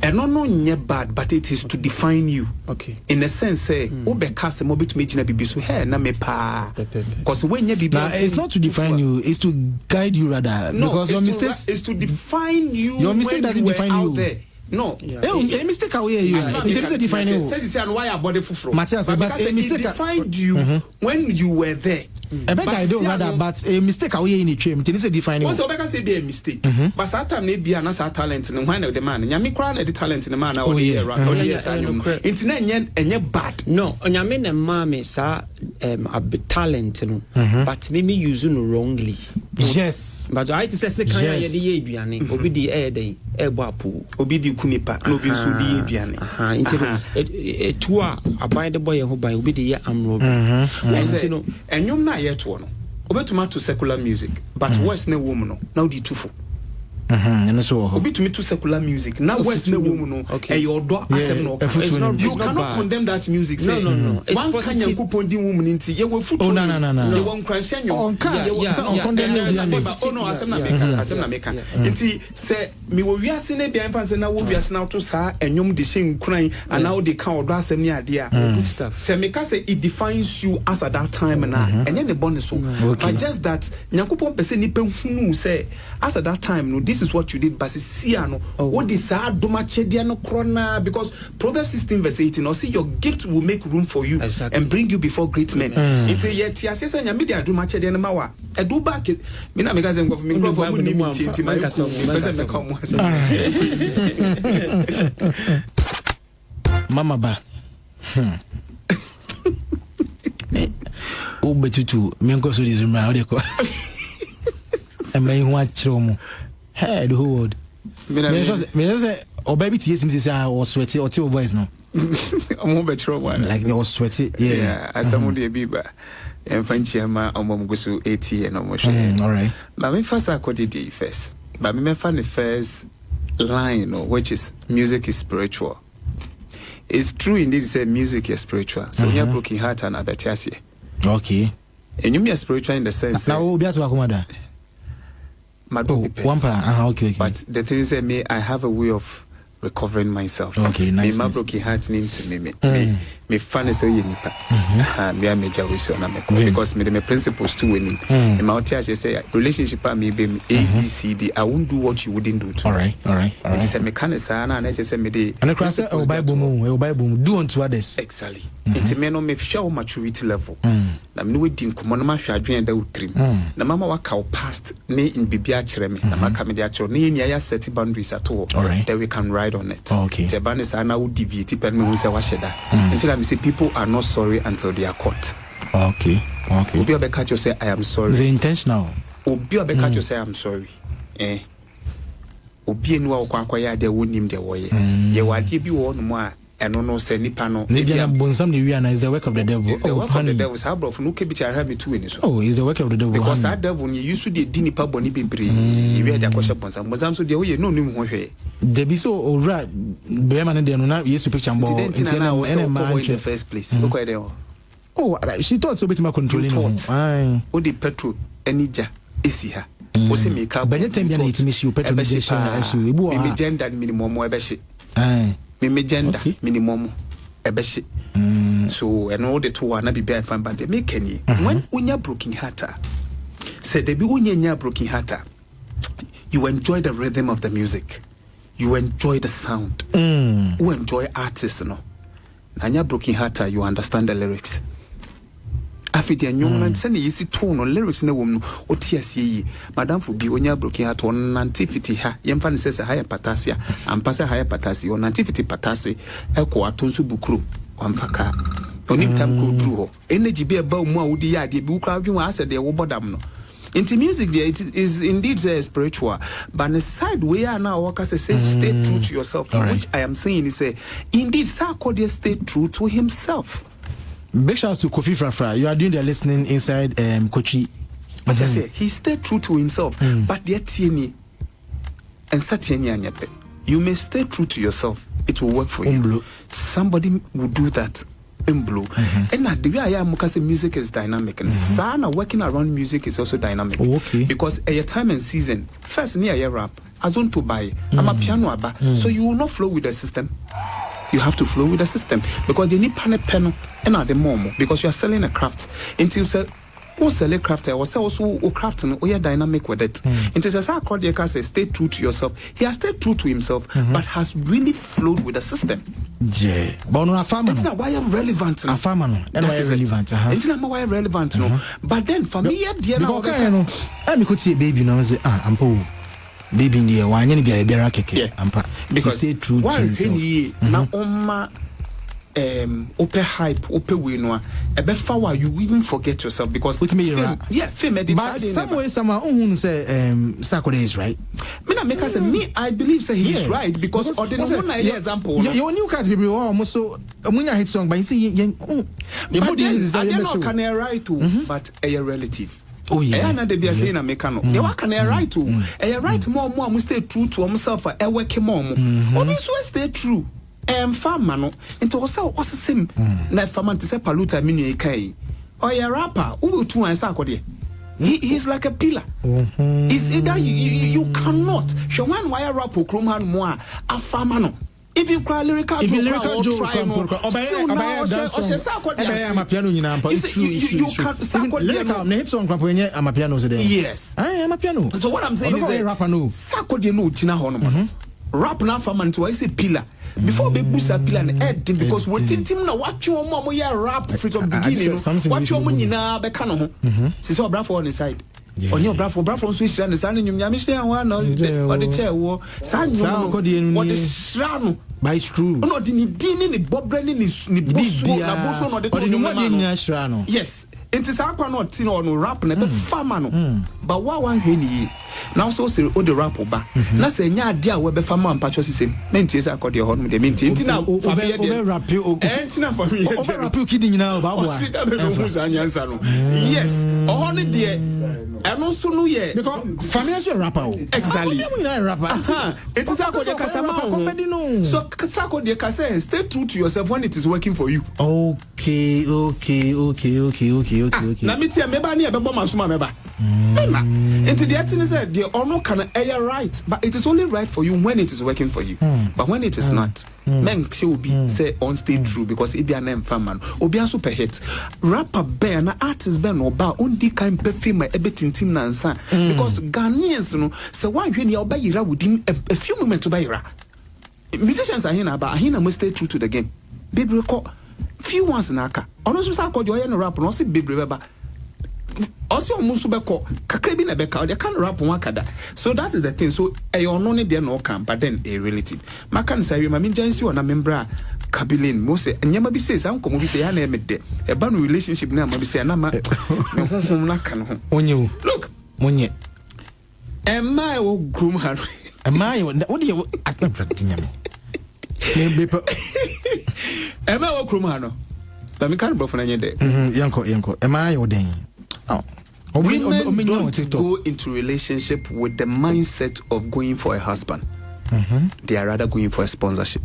And no nye bad, but it is to define you. Okay. In a sense, say obeka se mobi to me jina bibi so hey na me pa. Because when nye bibi, it's not to define you, it's to guide you rather. No, because your mistakes is to define you. Your mistake doesn't define you. There. No. A mistake away you. It defining. Says and why body for Matthias, but a mistake defined you when you were there. I don't rather, but a mistake away in the train. It is a defining. What's Obeka say be a mistake? But Satan may be another talent and when the man. Yami crown the talent in the man all year. Internet and bad. No, on your men and mammy, sir, a talent, but maybe using wrongly. Yes, but I say second year Biani, Obidi air day, Ebapu, Obidi Kunipa, no be Sudi Biani. A tour, a by the boy who by Obidi am robbing. And you're not yet one. Obetuma to secular music, but where's no woman now the two. And so obi to me to secular music now where's no woman and your door you cannot condemn that music. No. It's one can you coupon the woman into you will foot. No. You won't crash you on condemn no asem na meka nti say me wo wiase na bia mfa na wo wiase na to saa enyom de hye nkran and now they can odo asem ni ade a good stuff say meka say it defines you as at that time na enye ne bonne so but just that nyakopon pese ni pe hunu say as at that time no this is what you did but see no what is sad doma chedia no krona because Proverbs 16:18 or see your gift will make room for you and bring you before great men. It's yet asese nya media doma chedia no mawa edu back me na meka say go for me go for me tinti my person me come Mamaba o betutu me nko so this room how dey ko e me hu achiro hey the whole world me say o baby tie sim say I was sweaty or your voice no I'm better one like you was sweaty yeah as someone dey be ba en fanchiama omom go so 80 and almost all right but me first according to first but me find the first line which is music is spiritual. It's true indeed say music is spiritual so when you're broken heart and abetiasie okay and you mean spiritual in the sense now we be to akomada one part okay but the thing is me I have a way of recovering myself. Okay, nice. Me broken heart into me fan so you nipa. Me a major way so na me because me the principles too winning. Me my teacher say relationship me be A B C D. I won't do what you wouldn't do to. All right. It is a mechanic and I just say me the and the say Bible do unto others. Exactly. It me no me show maturity level. Na me no we din komo na ma hwa adwen da utrim. Na mama waka o past ne in bibia kire me. Na maka me dia kire ne ya set boundaries at all. That we can ride on it. Okay. The ban is now deviate pen me who say washeda. Until I say people are not sorry until they are caught. Okay. Obi obeka you say I am sorry. It's intentional. Obi obeka you say I'm sorry. Obi enu akwa ya de wonim de woye. Ye wade bi wo no mo a eno no say nipa no. Maybe bonsam the real is the work of the devil. The work of the devil is how of no kebi cha me too any so. Oh, is the work of the devil. Because that devil you used to di nipa boni bebre. You wear the akosha bonsam so de wo ye no nim ho hwe. There be so ora be man dey no na yesu picture mbo in the first place. Okay there. Oh, she thought so bit my controlling. Aye. O di petrol enija esi ha. O se make up. But time na it miss you petrol injection asu ebu me gender minimum e be hye. Aye. Me gender minimum e be hye. So and all the two na be be fan but they make any. When unya broken heart. Say they be unya broken heart. You enjoy the rhythm of the music. You enjoy the sound. You enjoy artists, no. Anya broken heart, you understand the lyrics. After nyom send easy tone on lyrics na wom no otiasie madam for bi onya broken heart on 9050 ha yemfa ne say higher potassium ampasa higher potassium on 9050 potassium eko atonso bukuro wampaka onim tam ko dru ho energy be ba mu a wodi ya de bi ukra adwen ase de wo bodam no. Into music there it is indeed spiritual but the side way are now work as say stay true to yourself which I am saying is indeed Sarkodie stay true to himself. Big shouts to Kofi Frafra. You are doing the listening inside Kochi. But I say he stayed true to himself but the tieni and satieni anyape you may stay true to yourself, it will work for you. Somebody will do that in blue. And now the way I am because music is dynamic and sana working around music is also dynamic. Because at your time and season, first near your rap, I don't to buy. I'm a piano aba. So you will not flow with the system. You have to flow with the system because they need pen and at the moment because you are selling a craft until say who select crafter or say also who craft no we are dynamic with it. It is as I call the case stay true to yourself. He has stayed true to himself, but has really flowed with the system. Yeah, but no farmer. It's not why I'm relevant. A farmer no, and why relevant. It's not why I'm relevant no. But then for me, dear now, I could see a baby now say I'm poor. Baby in the one any be a bear keke. Because stay true to himself. Now on ope hype, ope winwa. Ebe fawa you even forget yourself because with me, fame edit. But some way, someone who say Sakode is right. Me na make us say me. I believe say he is right because ordinary one example. Your new cast baby almost so munya hit song, but you see, the body is not can right too, but a relative. Oh yeah. Na de bia say na make no. They work can right too. Right more must stay true to himself for a work more. Obi so stay true. Farmer no into also same na farmer to say paluta minu kai or a rapper who two and sakode he's like a pillar. It's either you cannot show one wire rap or chrome hand more a farmer no if you cry lyrical try no still now sakode I'm a piano you can sakode na hit song kwapwenye am a piano so there. Yes, I am a piano. So what I'm saying is sakode no jina ho no rap na farmer to I say pillar. Before we push a pillar and add because we're thinking now what you want yeah rap from beginning what you want na be kan ho so brafo on the side on your brafo so shira ne san nyum ya me shira one or the chair wo san nyum what is shira by it's true no the ni bobre ni boso na boso no de to nyum yes enti sa kwa no ti no rap na be farmer no but wa wan hwe ni now so say o the rap ba na say nya ade a we be farmer ampacho sisem na ntie say akode ho no de enti na family de rap enti na family de rap kidi nyina ba bo si da be no hu sa nyansa no yes o no de eno so no ye because family so rapper exactly rapper enti say akode kasama so akode kasa stay true to yourself when it is working for you. Okay. Na me tia meba na e be bo masoma meba into the thing is that the honor can air right, but it is only right for you when it is working for you. But when it is not, men should be say on stay true because it be an farmer. Obi super hit rapper bear na artist bear no ba only kind perfume everything team nansa because Ghanaians no so one when you buy ira within a few moments to buy ira. Musicians are here but here must stay true to the game. Baby record few ones na aka. Ono so say akọ no rap no say baby beba. Also musu beko kakra bi na beka they can rap one kada. So that is the thing. So e ono ne there no can but then a relative makan say ma me jansi ona membra kabilin mo say nyama bi say sam komo bi say ya na me de e ba no relationship na ma bi say na ma me honhom na kan ho onye look monye am I wo grum ha am I what do you atna nyame am I wo grum ha no la me kan bro na nye de yanko am I wo den women don't go into relationship with the mindset of going for a husband. They are rather going for a sponsorship.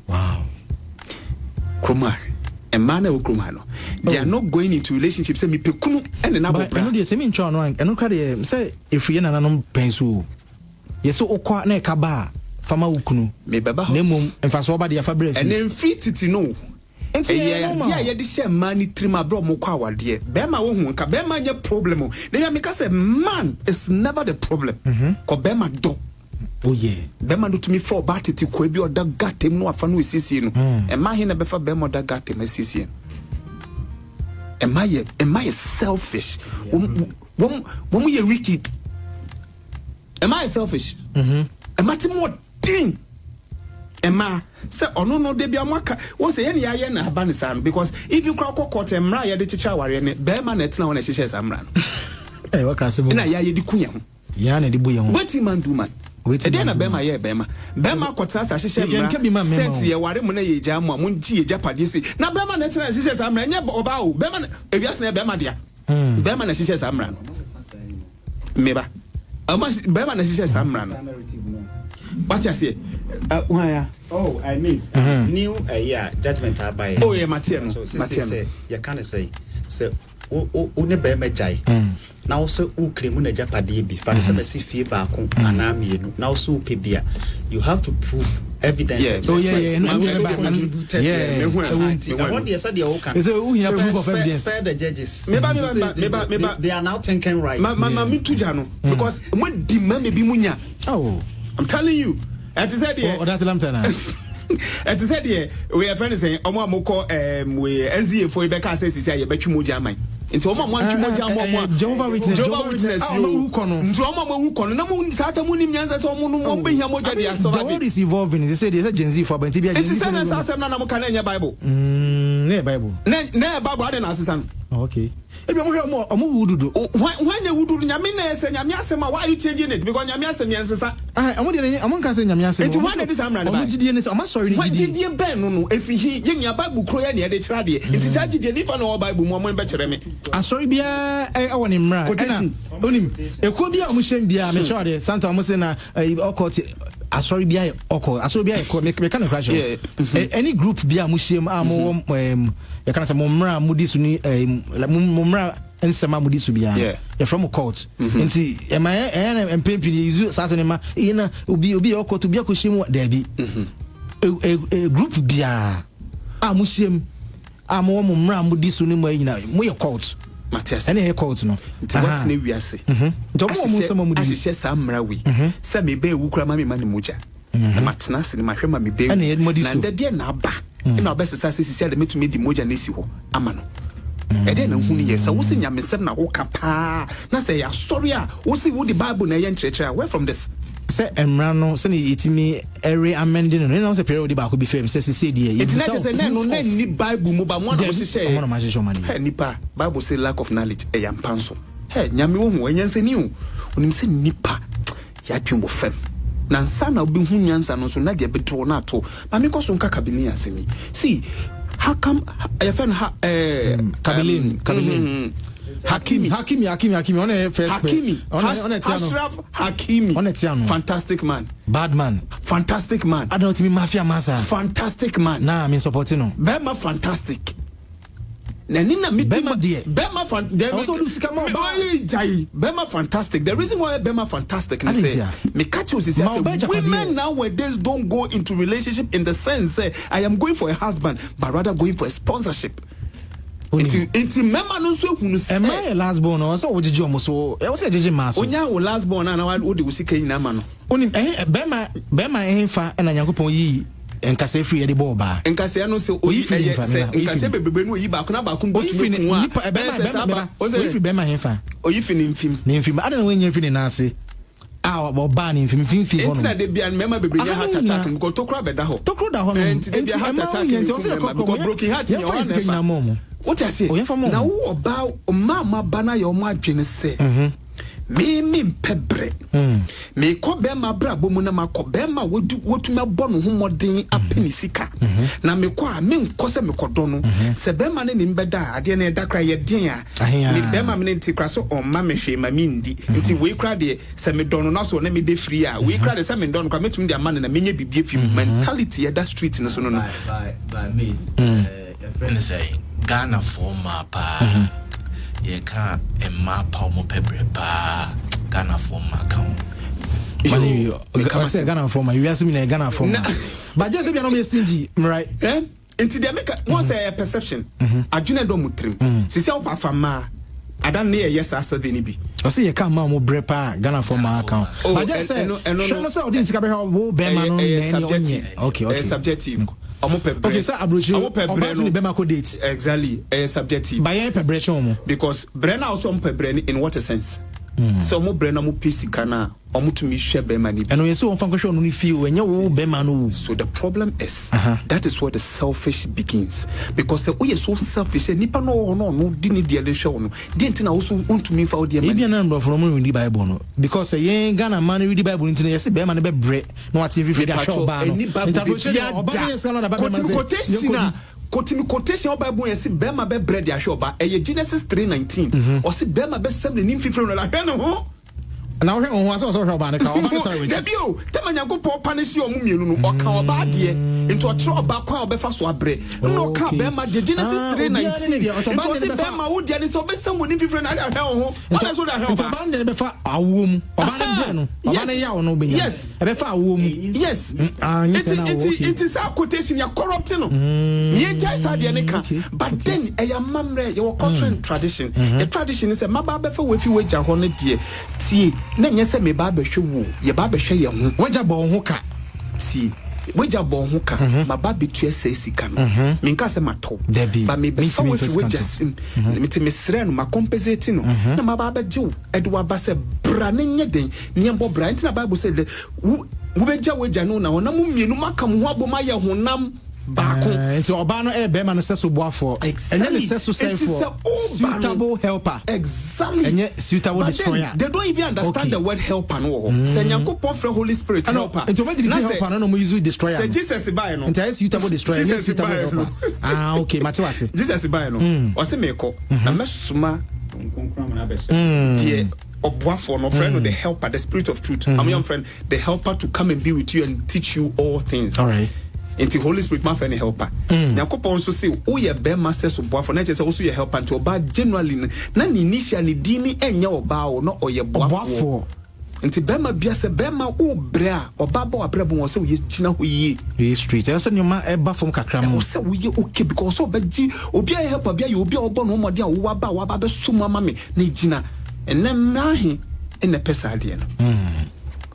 Wow. Krumar, a man or Krumano. They are not going into relationships. Say me pekunu and another. But I know the same in China. I know carry say if you na no pensu. Yes, so okwa na kaba fama ukunu. Me baba. Nemum emfaso oba de afabre. And then free titi no. Yeah, yeah, this share money trimmer bro mokwa wade. Bema wo hu nka bema nye problem. Then me ka say man is never the problem. Ko bema do. Oh yeah. Bema do to me for batiti ko bi oda gatem no afa no esisi no. E ma he na be fa bema oda gatem esisi. Am I selfish? Wom ye wicked. Am I selfish? Am I more thing? Emma say ono no de bia maka won say yen ya na aba ne san because if you crack court emra ya de chicha ware ne be ma na tena won ehye samra no eh waka se bo na ya ye di kunya ho ya na de bo ye ho wetin man do man e dey na be ma ye be ma kwota sa hye mra sent ye ware mo na ye gya mo mon gi ye japade si na be ma na tena hye samra nya oba o be ma ewiase na be ma dia be ma na hye samra no meba ama be ma na hye samra no what you say? Why? Oh, I miss. New judgment by. Oh, yeah, Matthew. So, you can't say o ne be mejai na also u kremu na japade bi fa se mesi fie ba ko ana mienu na also pebia you have to prove evidence. Yeah. Oh yeah. What they said they all can. Is who here proof of evidence? Spare the judges. Meba. They are now thinking right. Me too jano because when the man be munya. Oh, I'm telling you. And said oh, that's Lamtana. And said we are friends saying omo amoko we SDA for Ibeka says he say betwu moja man. Nti omo Jehovah Witness you nti omo wu kono na mu sata mu nim nyanza so omo no be hia moja dia so ba. The world is evolving. They say Gen Z for banti bia Gen Z. Nti say na asem na mo kan anya Bible. Na Bible. Na Bible ade na asesa no. Okay. Ebi mo hwe omo wududu. Wanya wududu nyame na ese nyame asem why are you changing it because nyame asem yansesa. Omo de omo kan say nyame asem. Nti why dey am na Omo gidie ne say omo sorry ni gidie. Gidie ben no efihi ye nya Bible kro ya na ye de kira de. Nti sa gidie ni fa na Bible mu omo be kire me. Asori bia awo ni mra. Na onim ekuo bia omo hyen bia me sure de Santa omo say na okoti asori bia oko asori bia eko me kan crash. Any group bia mo hyen am you can say mumra mudisu ni mumra ensema mudisu bia you from court nti e ma empempi use sasa ne ma ina obi okot obi akohiem da bi group bia amuhiem amo mumra mudisu ni mo nyina mo ye court Matias ene he court no nti what na wiase ntomo mo nsema mudisu asise sa mra wi se me be wu kura ma me ma ne moja na matena se ne ma hwe ma me be na ndade na aba ina obesesa sisi ade metumi di moja nesi ho ama no ede na hunu yesa wo se nyamesem na wo kapa na se ya sorry a wo se wo di Bible na ye nkyerɛkyerɛ where from this say emra no say ne yitimi every amending no na say period ba ko bi fam say say die it na say na no na ni Bible mu ba mo na mo hyehyɛ mo na ma hyehyɛ mani he nipa Bible say lack of knowledge e ya mpanso he nyame wo hu anyansa ni o onim say nipa ya dwen wo fam na nsa na obi hu nyansa no so na de beto na ato ma me koso nka kabili asemi see how come your friend Kabilin Hakimi on a first Hakimi Ashraf Hakimi on a fantastic man bad man fantastic man I don't mean mafia massa fantastic man nah I mean supporting no Bema fantastic na nina mitima Bema Bema fantastic the reason why Bema fantastic na say me catch you say women nowadays don't go into relationship in the sense I am going for a husband but rather going for a sponsorship. Enti mema no so hunu se am I last born or so would you almost so e was jeje maso onya wo last born na wo de usika nyina ma no onim Bema ehfa na Nyankopon yi enkase free de ball ba enkase no se oyi eye se enkase bebebe no oyi ba ko na ba ko botumi ku a Bema o se free Bema ehfa oyi fini mfim ni mfim ada na wenye fini na ase ba ni mfim hono entina de bia mema bebre nya heart attack ko tokura beda ho no entina de heart attack ko broken heart nya wa nefa what I say na wo ba Mamaba na yo mo adwene se me mpebre me ko be ma brabo mu na makobe ma wotuma bɔ no homɔden apeni sika na me ko a me nkɔ se me kɔdɔ no se be ma ne mbɛda ade na ɛda kra yɛ den a me be ma me nti kra so on ma me hwe ma me ndi nti we kra de se me dɔ no na so na me de free a we kra de se me dɔ no kra metum de ama na menye bibie fi mentality ya da street no so no by me friend say Ghana former pa ye ka e mapa o mo pebre pa Ghana former account money because Ghana former you ask me na Ghana former but just be no me stingy right into the make one say a perception adwene do mutrim sisi o pa fama adan ne yes asave ni bi o say ye ka ma mo bre pa Ghana former account but just say no say o din sika be ho be ma no okay subjective okay sir abrochi omo be ma ko date exactly subjective by your preparation omo because brand also preparation in what a sense so omo brand omo pisika na omo to me share be ma ni bi and we so on fan question no ni feel enye wo be ma no so the problem is that is where the selfish begins because we are so selfish nipa no di ni de show no di ntina wo so unto me fa wo de ma e na number from read the Bible no because yen Ghana man read the Bible ntina yes be ma no be bre no what TV dey show ba no interpretation Kotimi quotation Bible yesi bema be bread ya shoba eye Genesis 3:19 o si bema be sem ne nim fifre no la hwe no ho Now we want to help on the car. Debut, Tamanyago punish you mumienu or cow dear into a trap back or befast or bread. No car Bema, the Genesis 3:19. It was a Bema would there is always someone in different home. What is what I help abandoned before a womb. Yes, a womb. Yes, it is our quotation. You're corrupting. But then a mamre, your culture and tradition. A tradition is a Mamaba for if you were Jahone dear. See. Nanya se me ba behwe wo ye ba behwe ye ho waja bon ho ka ti waja bon ho ka ma ba betu ese sika no me nka se mato ba me be fa we fi waja sim me ti me sre no ma compensate no na ma ba beje wo ede wa ba se bra ne nye den ne mbo bra ntina bible say wo beja waja no na honam mienu maka mo ho aboma ye honam baako nti oba no be ma no se so boafo enye ne se so say for suitable helper exactly enye suitable destroyer. They don't even understand the word helper no say nyankopon fra Holy Spirit helper nti o be helper no mo use destroyer say Jesus buy no nti suitable destroyer enye suitable helper okay matewase Jesus buy no o se meko na mesuma die obuafo no friend the helper, the Spirit of truth. I'm your friend, the helper to come and be with you and teach you all things. All right. Into Holy Spirit, my friend, helper. Nyakopon also say, "Oh, ye be master so boafo." Na just also your helper to oba generally. Na initially dini enya oba o no oye boafo. Nti bema bia se bema o bra oba ba abrabo won se wo gina ho yi. Yi street. E so nyoma e ba fom kakra mo. Wo se wo ye okay because oba gi obi a helper bia ye obi a obo no mode a wo ba be so mama me na gina. Enem ahi ene pesa ade no.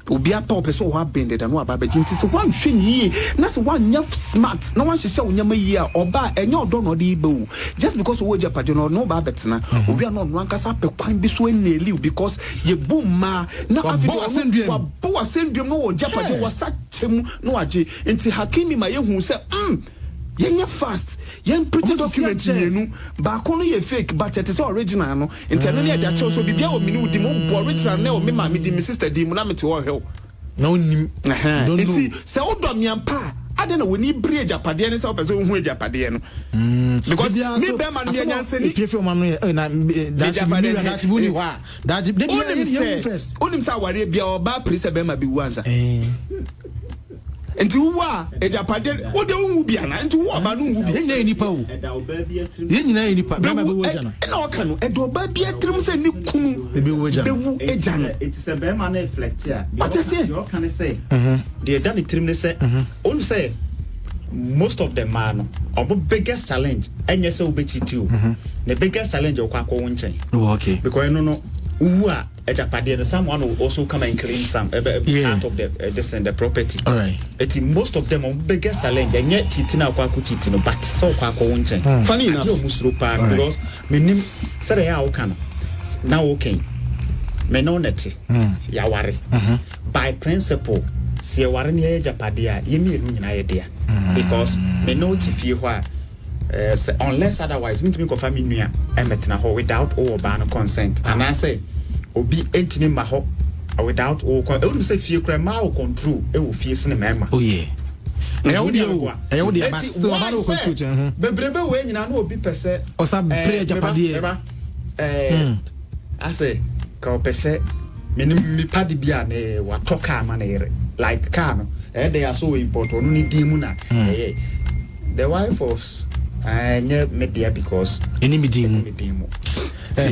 Obi apa opeso ho abende da no ababa nti se wan hwe ni na se wan nya smart na wan hye onyama yi a oba enye odo no de ibe just because wo japade no ba betena obi no no ankasa pe kwan bi so eneli because ye buma na afide wa bo asendwem no wo japade wo sachemu no age nti hakimi ma ye hu se yenye fast yen pretty document yenu ba kono ye fake but it is original no internally e da che so bibia o mini udi mo bo original na o me ma me di me sister di mu na me te wo hwe no nim don't know se o do miampa ade na woni bridge apade ne se o pese hu apade no because me be man me nyanseni prefer man na that buni wa that they first onim sa ware bia o ba pre se be ma bi wanza enti uwa ejapade wo de unwu bia na enti wo ba no unwu bia enye nipa o eda oba bia trim ye nyina ye nipa be ma be wo jana na oka no eda oba bia trim se ni kunu be wo jana be wu ejana it is a be man reflect here what you say you can say the eda ni trim ne say all say most of them man obo biggest challenge enye se obechiti o the biggest challenge o kwa wo nchen okay because no uwa ejapade and someone will also come and claim some part of the property. All right. Most of them are biggest challenge and yet cheating out cheating but so funny enough because me say they are okay now okay me no net ya worry by principle see worry near ejapade a yemi enu nyina ye dia because me no tifie ho unless otherwise me to me confirm nua emetna ho without all ban consent and I say obi entimi ma ho without all e won say fie kra ma control e wo fie sene mema oh yeah e wo dia but still ma no control bebrebe we nyina na obi pese osa play japade I say ka pese me padi bia na wa toka ma na yere like car no they are so important no ni di mu na the wife of media because any medium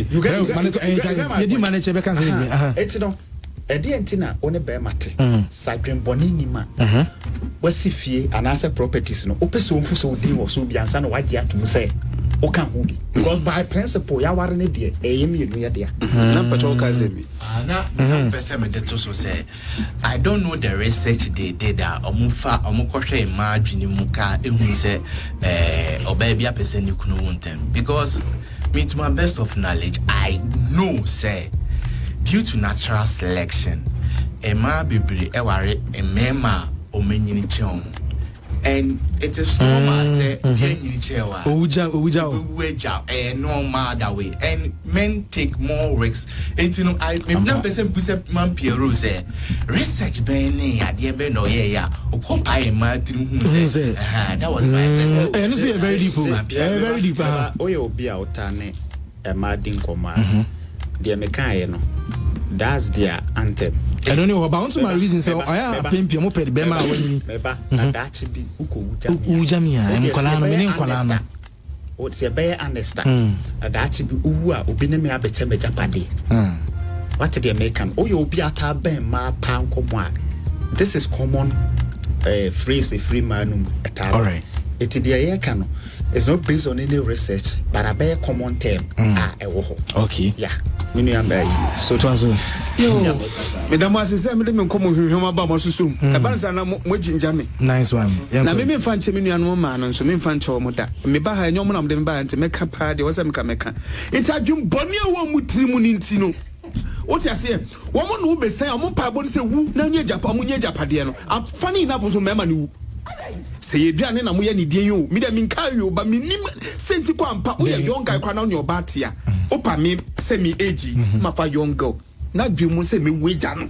you get manager be can say me it's no e dey entina one be mate sadwen boni nima wasifie anase properties no opese onfu so din wo so biansa no wage atum say o kan ho bi because by principle ya ware ne de eyemi enu ya de na pacho ka say me na pese me de to so say I don't know the research they did that omukohwe ma adwini mu ka ehun say oba bia pese ni kunu wontem because me to my best of knowledge I know say due to natural selection ema bebre eware emema omenyini cheon and it is normal say benyini chewa ouja normal that way and men take more risks and you know I na person puse man Pierrot say research ben ade be no ya okopa ema tiri hu say that was my best and it's very deep very deep oye obi a otane ema din koma de me kan ye no That's their anthem. I don't know about my reason. So I am pimping mo pedi bema when meba na dachi bi uko ujamia nkwala me nkwala no. O se be understand. Na dachi bi uwu a obi ne me abeche mejapade. What the American? Oh, you be ata ben ma pan komwa. This is common phrase a free man etara. All right. It is the American. It's not based on any research, but a very common term. Okay. Yeah. So Madam was say me dem komo hwehwem aba mo susum. E ban sa na mo ginja me. Nice one. Na me mfa nche me nuanu ma no so me mfa nche mo da. Me ba ha nyom na mo dem ba nte me ka pa de wo se me ka Nti adwum boni a wo mu tiri mu ni nti no. What you say? Woman who be saying, I'm on say, woo, now near Japan, near Japadiano. I'm funny enough for Mamma. Say, you done in a way, any day you, me that mean carry you, but me sent to come, papa, we a young guy crown on your batia. Opa me, say me age, my fa young girl. Not you must say me wajan.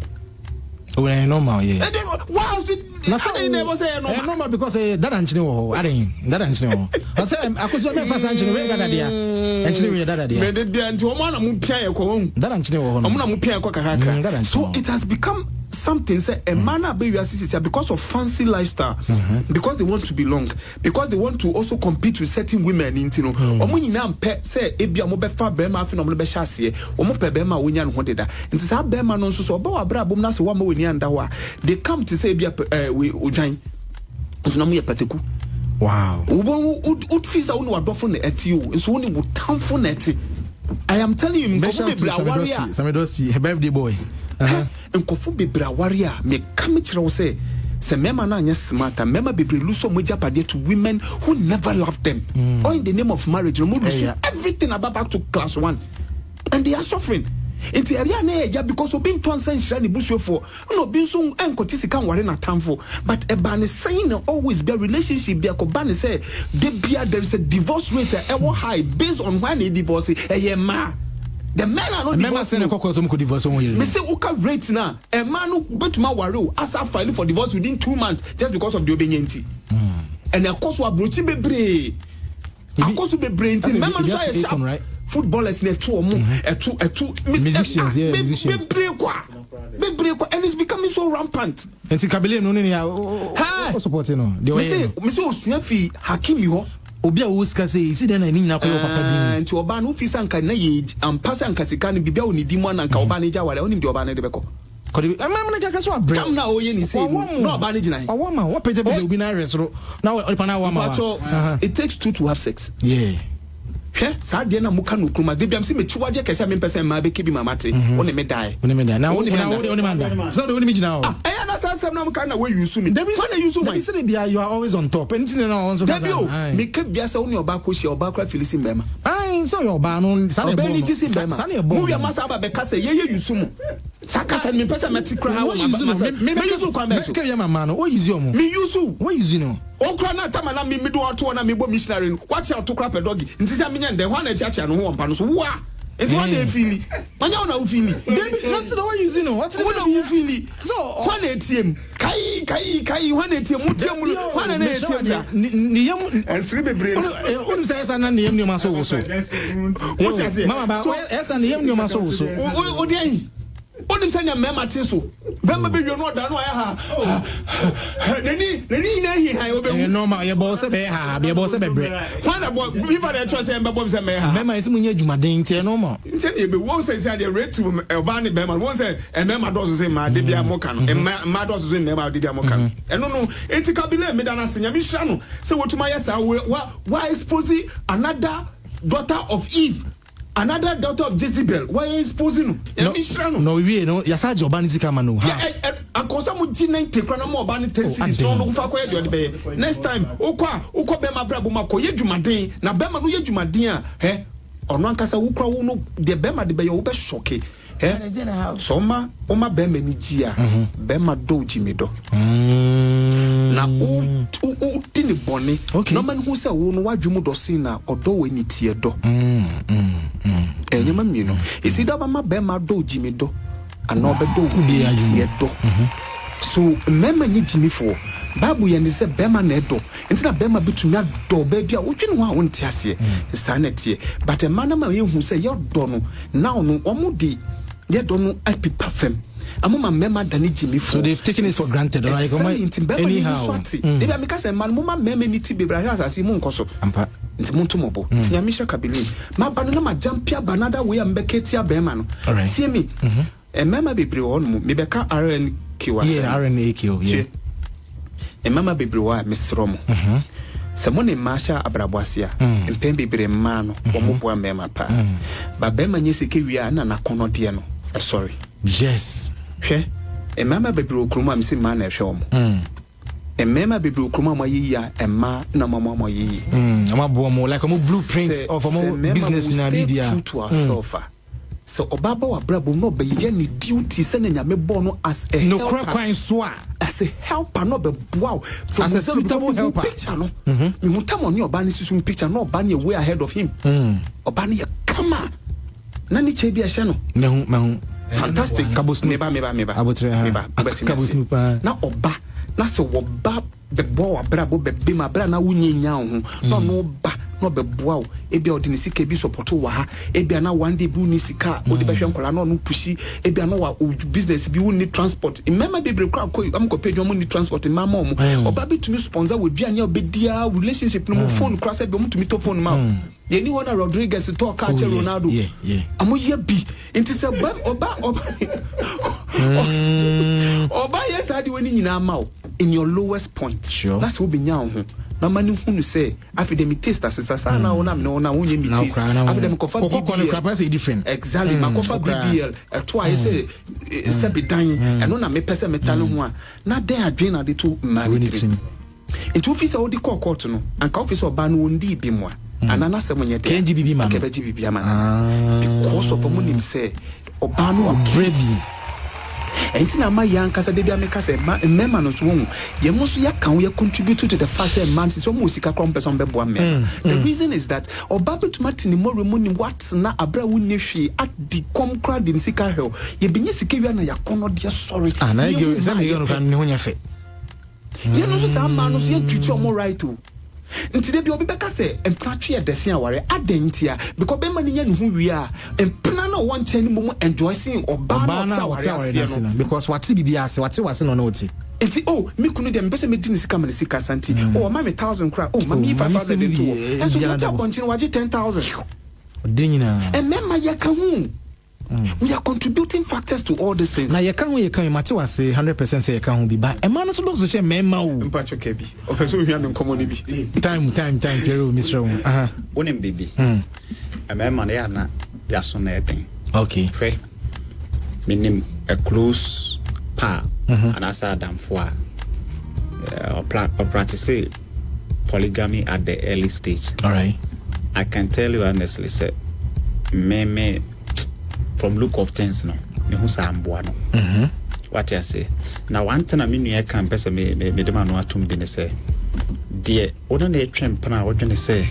Oh, I normal, yeah. Why is it? I never say normal because that ain't no, I ain't that ain't no. I say, I could say, first actually, where that idea. Actually, that idea. So it has become something say a man be because of fancy lifestyle, because they want to belong, because they want to also compete with certain women in Tino. Say ebia mo be fa bema afi no mo be hyase o mo pe bema wonya no deda nti sa bema no so oba wa bra bom na se wa ma woni anda wa they come to say ebia we odwan so na mo ye pateku. Wow. Would fisa unu wadofo na eti o so woni wo tamfo na eti. I am telling you nkofo be bra warrior Samidosti birthday boy. Nkofo be bra warrior me come kire wo say mema na anya smarter mema be luso moja pade to women who never loved them or in the name of marriage no everything about back to class 1 and they are suffering. Inti area na ya because obi ntonsan hira ne busuofo no obi nso enkoti sika nware na tamfo but eba ne saying always be relationship be akoba ne say there is a divorce rate high based on when they divorce ma the men are not divorcing. Me say uka rate na a man who betuma ware as a file for divorce within 2 months just because of the obenyenti and of course we brochi bebre akoso bebre nti men man say sharp right footballers ne two musicians bebre kwa and it's becoming so rampant. Enti kabele no ne ya supporting no me say osua fi Hakimi ho obi a wo ska say isi den na ni nyina koyo papa din nti oba no ofisa nka na ye ampasa nka sika ne bibia oni di mu na nka oba ne ja wale oni di oba ne de beko kodi amama na jaka so abre kam na oye ni say no oba ne gina owo ma wo pete be obi na resoro na opa na wa ma it takes two to have sex. Yeah. Sa de na muka no kruma de biam se mechiwaje kese me pese ma be kebi mamate woni me dai na woni manda so de woni mi gina o na sansem na muka na we use me when you use my say bia you are always on top anything na on so that me ke bia se woni oba ko hia oba kra filisi mbema so your ba no sa ne bo mu ya masa ba be kase ye use mu sakasa me pese meti kra wo me use kwa me ke ya mama no o use o mu me use what use no okra na tama na me do auto na me bo missionary watch out to crap a doggy nti se amenya ndɛ hɔ na chiacha no ho mpa no so wa enti wa na efili anya na ufili let's know what you know what na ufili so hɔ na etiem kai hɔ na etiem mutiem hɔ na etiem sa ni yam ensiri bebre onu say esa na ni yam ni ma so wo so what you say mama ba esa ni yam ni ma so wo so o dey onim sanya mema tin so bema be wi no da no ya ha nani na hi han obehu normal ye bo se be ha be bo se be bre when boy we for the trust em be bom se me ha mema ese munye adwumaden tie normal nti na be won say say the rate to oba ne bema won say mema do so say ma de bia mo ka no ma do so say mema de bia mo ka no eno no enti kabile me da na senya me hira no say wotuma yesa why expose another daughter of Eve, another daughter of Jezebel. Why are you exposing no we no yasaje obani zikama no ha akosa mu ji 90 kra na mo obani 10 cities no fa kwa de be next time ukwa be ma brabo ma ko yedwumaden na be ma no yedwumaden a ono ankasa wukra wo no de be ma de be wo be shock so ma o ma be ma ni ji a be ma do ji me do na o tini boni no man who say wo no wadwum do sin na odo we ni tie do enyema mi no isi do ba ma be ma do ji me do ana obe do bi tie do so mema ni jimi fo babu ye ni se be ma na do enti na be ma bitumi ado ba bia wotwe no a wonte ase sa na tie but e ma na ma ye hu se ye do no now no omo di they don't know I pipa fem amoma mema dani jimi for so they've taken it for granted like anyhow maybe am say man moma mema ni ti bebra hia asase mu nkoso ampa nti muntu mobo tinya misha kabili ma ba no ma jampia banada we am beketia be ma no see me mema bebre won mu me beka RNQ wasa yeah RNQ yeah mema bebre wa mesro mu Samone masha abraboasia mpembe bebre ma no wo mo boa mema pa ba be ma nyese ke wia na nakono de no sorry yes hwe mema bebre okruma me se ma na hwe wo mo mema bebre okruma ma yiya emma na mama ma yiyi amabo mo like mo blueprints of mo business na bibia true to ourselves so obaba wa brabo no be ye ni duty se na nyame bo no as a no kwan so as a helper no be wow from as a suitable helper picture no me hutamo ni oba ni susu picture no oba ni way ahead of him oba ni kama na ni chebi ahye no mehu fantastic meba na oba na se woba the boy abrabo be ma bra na wunyenya ho no ba no be boa ebia odini sika bi support wa ha ebia na one day bu ni sika odi be hwenkola no pushi ebia na wa business bi wuni transport remember be break ko am ko page mo ni transport ma mo oba bi tumi sponsor we duanya obedia relationship no phone cross be mo tumi to phone ma ye ni wona Rodriguez to ka che Ronaldo amo ye bi nti se oba yes adi woni nyina ma in your lowest point that's what be nya ho na mani hunu say afidemi taste asesa na wona me na wonye mi taste afidemi kofa BBL different exactly makofa BBL eto aye say se be dan eno na me pese metale ho a na den adwen na de to manitri into office o di court no anka office oba no ndi bi mo anana se monye de kenji bibi man kebeji bibi man because of munim say oba no brave entina ma yankasa de bia meka say mema no so won ye mo so ya kan we contribute to the fact say man so mo sika krom person be boa mema the reason is that obabetuma tini mo remuni what na abra wonni hwe at the crowd in sika hell ye benye sika wi na yakono de sorry na ye say me yo no kan ne ho nya fe ye no so say man no so ye twitwa mo right o ntide bi obi beka say empatry e desen aware adentia because be man nya ne hu wi a empna na won chen mo enjoy seeing oba na aware no because what bibia say what was no oti enti me kunu dem pese me di ne sika man sika santi ma me 1000 kra ma me 500 into and so what abonchi waje 10,000 dinina and memma ya ka hu we are contributing factors to all these things na ye kan mate was 100% say ye kan bi ba e ma no so do so che memma o mpacho ke bi o pese o hia me nkomo ni bi time pero Mr. Wonem bibi memma na ya na ya so na eden okay hwe minim a close pa and as Adam for practice polygamy at the early stage. All right, I can tell you honestly, say me from look of things no me hu sa amboa no what I say now one thing I mean you can person me de man no atum bi ne say de ono na etwem pana wo dwene say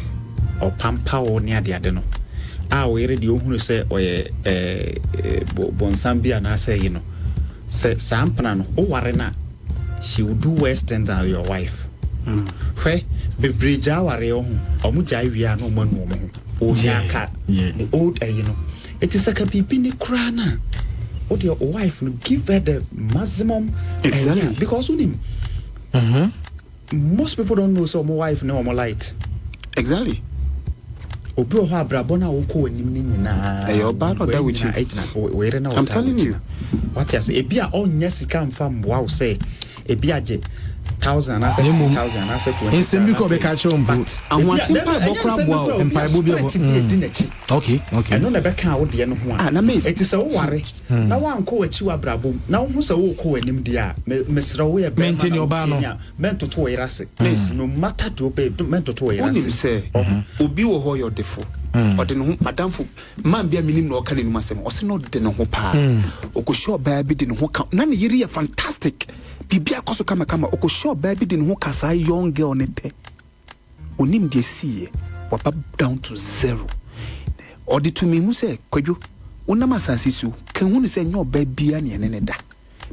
o pampa wo ne ade no a we ready ohunu say oye bonsam bia na say you know say sampana no o ware na she will do worse than your wife hwe bebrija ware ohun omu jai wi no mo no mo o nya old you know it is like a pipi crana. What your wife will give her the maximum exactly because with him. Most people don't know so my wife no more light. Exactly. Obi o ha brabona wo ko anim ni nyina. Ayo ba no da with you. I'm telling you. What you say? Ebia onya sika mfa mboa wo say ebia je 1,000 I said 1,000 I said 20. Insem bi ko be ka chiro mbu. Anwatin pa bo kra boa empire bo bi okay and no na be kan wo de no ho a na me it is a ware na wan ko achi wa brabom na wo se wo ko anim de a mesra wo ye be maintain your ba no mento to irase no matter to be mento to irase onim say obi wo ho your defo ode no madam fu man bia minim no ka nenu masem o se no de no ho pa okosho ba bi de no ho ka na ne yiri ye fantastic bibia koso kama okosho ba bi de no ho ka sa young girl ne pe onim de sie wapa down to zero odi to me hu say kwadwo wonam asase su kan hu ne say nyo ba bia ne ne da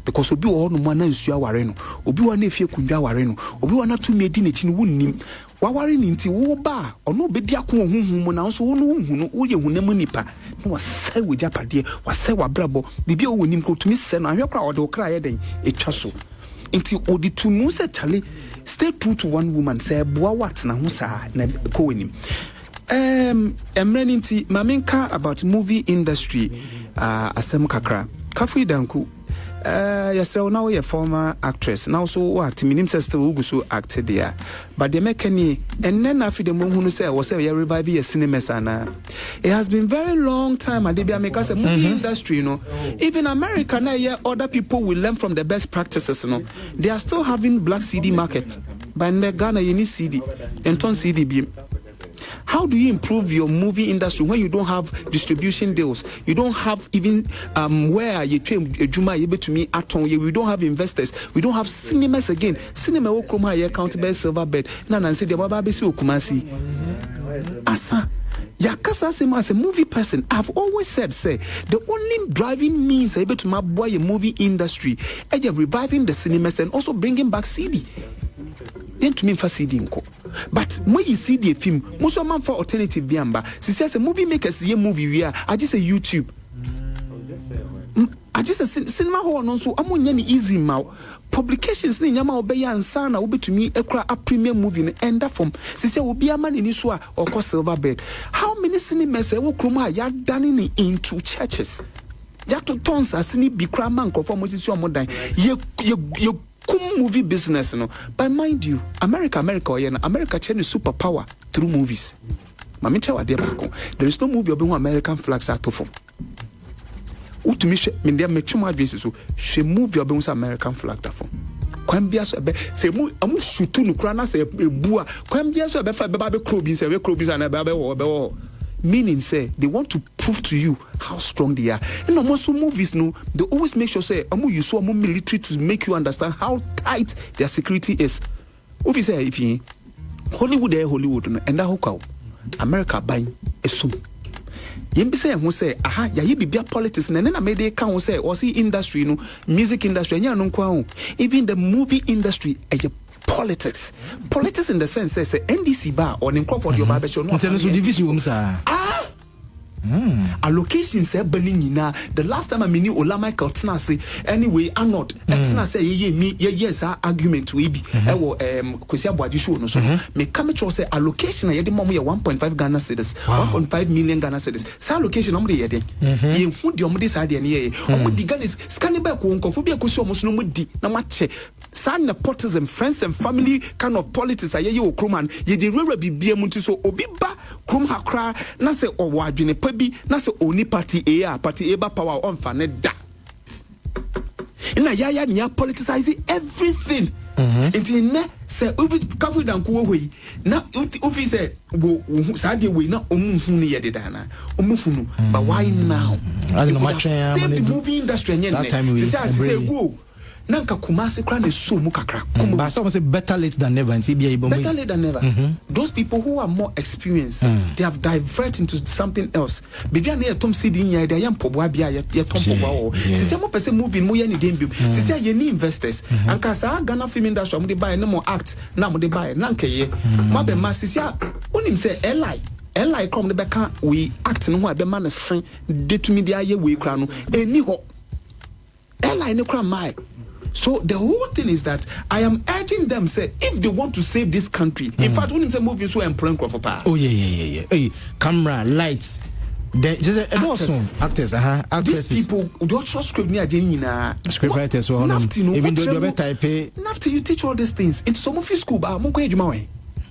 because obi wo no mo na nsu aware no obi wo na efie kundwa aware no obi wo na to me di ne chi no wonnim waware ni nti wo ba ono obedi akon ohunhun mo na so wo no hu no wo ye hunam nipa no wasai with japade wasai wa brabo bibi o wonim ko tumi se no ahwe kra o de o kra ye den etwa so nti odi tumu se chale stay true to one woman say boa what na ho sa na ko wonim emreninti maminka about movie industry asem kakra Kafu Danku yes, so now you're a former actress. Now so what? Minim says to Ugusu acted there. But the mechanic and then after the moon who said was a reviving a cinema sana. It has been very long time and they be make us a movie industry, you know. Even America now yeah, other people will learn from the best practices, you know. They are still having black CD market. But in Ghana you need CD and ton CD beam. How do you improve your movie industry when you don't have distribution deals? You don't have even where you train Juma able to me at home. We don't have investors. We don't have cinemas again. Cinema will come here count by silver bed. Nana say the Baba Besi Okumasi. Asa. Yakasa Sema as a movie person, I've always said, say, the only driving means able to map boy a movie industry is reviving the cinemas and also bringing back CD. Then to me for CD nko. But when you see the film, most of them for alternative biamba. She says a movie makers a movie we are. I just say YouTube. I just say cinema hall no so amunya easy ma. Publications ni nyama obeya ansa na obe to me a premium movie in enda form. She say obi a man in iswa or ko silver bed. How many cinemas e wo kroma ya done into churches? Ya to tons asini bikra man ko for mosisi omodan. Ye movie business, no. But mind you, America, China is superpower through movies. There is no movie of American flags at all. Utumishe mindia mechuma advice so she movie of American flag that form. Kwambia so be se mu amu shutu nukura na se ebua kwambia so be fa be ba be krobis and be wo meaning say they want to prove to you how strong they are. And most movies no, they always make sure say amu use amu military to make you understand how tight their security is. If you say if you Hollywood no and that America buying esum. Yembi say who say aha ya bibia politics na na made can who say or see industry no music industry nya no kwa even the movie industry politics in the sense say NDC bar or in Crawford your barbershop no division sir allocation say burning na the last time I mean Ola Michael tena say anyway Arnold tena say yes argument we be kwesi aboadi show no so me come to say allocation ye de mom ye 1.5 Ghana cedis 1.5 million Ghana cedis say allocation no dey ye den ye hu de om dey say de ne ye om di Ghana scan back ko nkofo bi akosi om so no di na ma che san nepotism friends and family kind of politics aye okroman ye de rewra bibia mu nti so obi ba krom hakra na say owo adwene pa bi na say oni party A ba power on fa ne da na ya nya politicizing everything until ne say ovi kafu dan ko hoyi na ovi say wo sa de we na omuhu ne ye de dana omuhu but why now save the movie industry nyen say go nanka kumase kra na so mu kakra but some say better late than never and better late than never. Those people who are more experienced they have diverted into something else bibia na tom cd nya de yam poboa bia ye tom poboa se say mo pese movie mo ye ni dem bi se say ye ni investors anka sa Ghana film industry mo de buy na mo act na mo de buy nanka ye mo be ma se say onim say Eli come de beka we act no ho be ma na sen de to me de aye we kra no eni ho Eli no kra mai. So the whole thing is that I am urging them, say, if they want to save this country, in fact, when they move so employing for power. Oh yeah. Hey, camera, lights. Then just actors. These people don't trust script near script writers. Even though you type. After you teach all these things, into some of your school, but I'm going to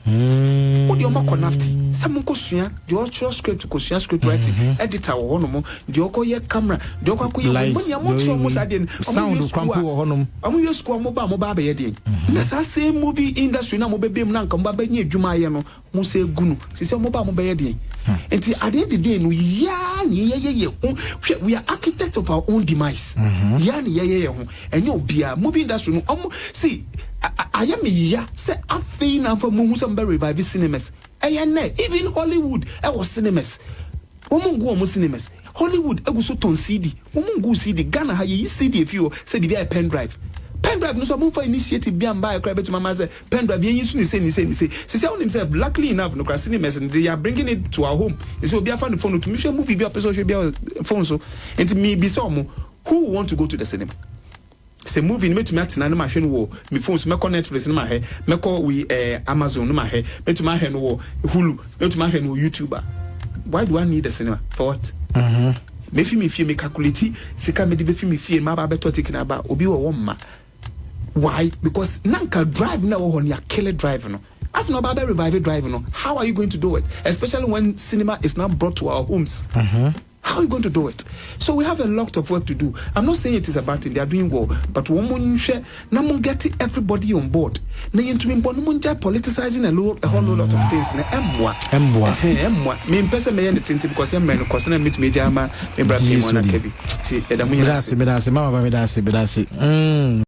what you make nafti some kosua the script kosua script writing editor wo hono mo the okoye camera the okoye money amotro mo sadin sound kwampo wo hono amu yesu mo ba be ye den na sa same movie industry na mo be bem na nka mo ba nya adwuma ye no mo se gunu sisi mo ba mo be ye den enti at the end of the day no we are architects of our own demise ya ni ye ho enye obia movie industry no see I am here say I feel now for who some revive cinemas. Even Hollywood, I was cinemas. Woman go on cinemas. Hollywood, I go so ton CD. Woman go CD. Ghana, how you CD if you say the pen drive. pen drive no so move for initiative bi amba cry bet mama say pen drive yen su ni say say on himself luckily enough no cry cinema they are bringing it to our home so obi afa the phone to me share movie bi person share bi phone so and me be so who want to go to the cinema. Say movie me to me atina na ma hwe no wo me phone so me connect Netflix na ma he me call we Amazon na ma he me to ma hwe no wo Hulu me to ma hwe no YouTuber. Why do I need the cinema for what? Me fie me calculate sika me de be fie ma ba beto take na ba obi wo ma. Why? Because nanka drive na wo on ya killer drive no. After no ba revive drive no. How are you going to do it? Especially when cinema is now brought to our homes. How are you going to do it? So we have a lot of work to do. I'm not saying it is a bad thing. They are doing well. But when share, now we get everybody on board. Now you to me, but no politicizing a whole lot of things. Me person me anything because I'm man because I meet me jama me brother me na kebi. See, medase.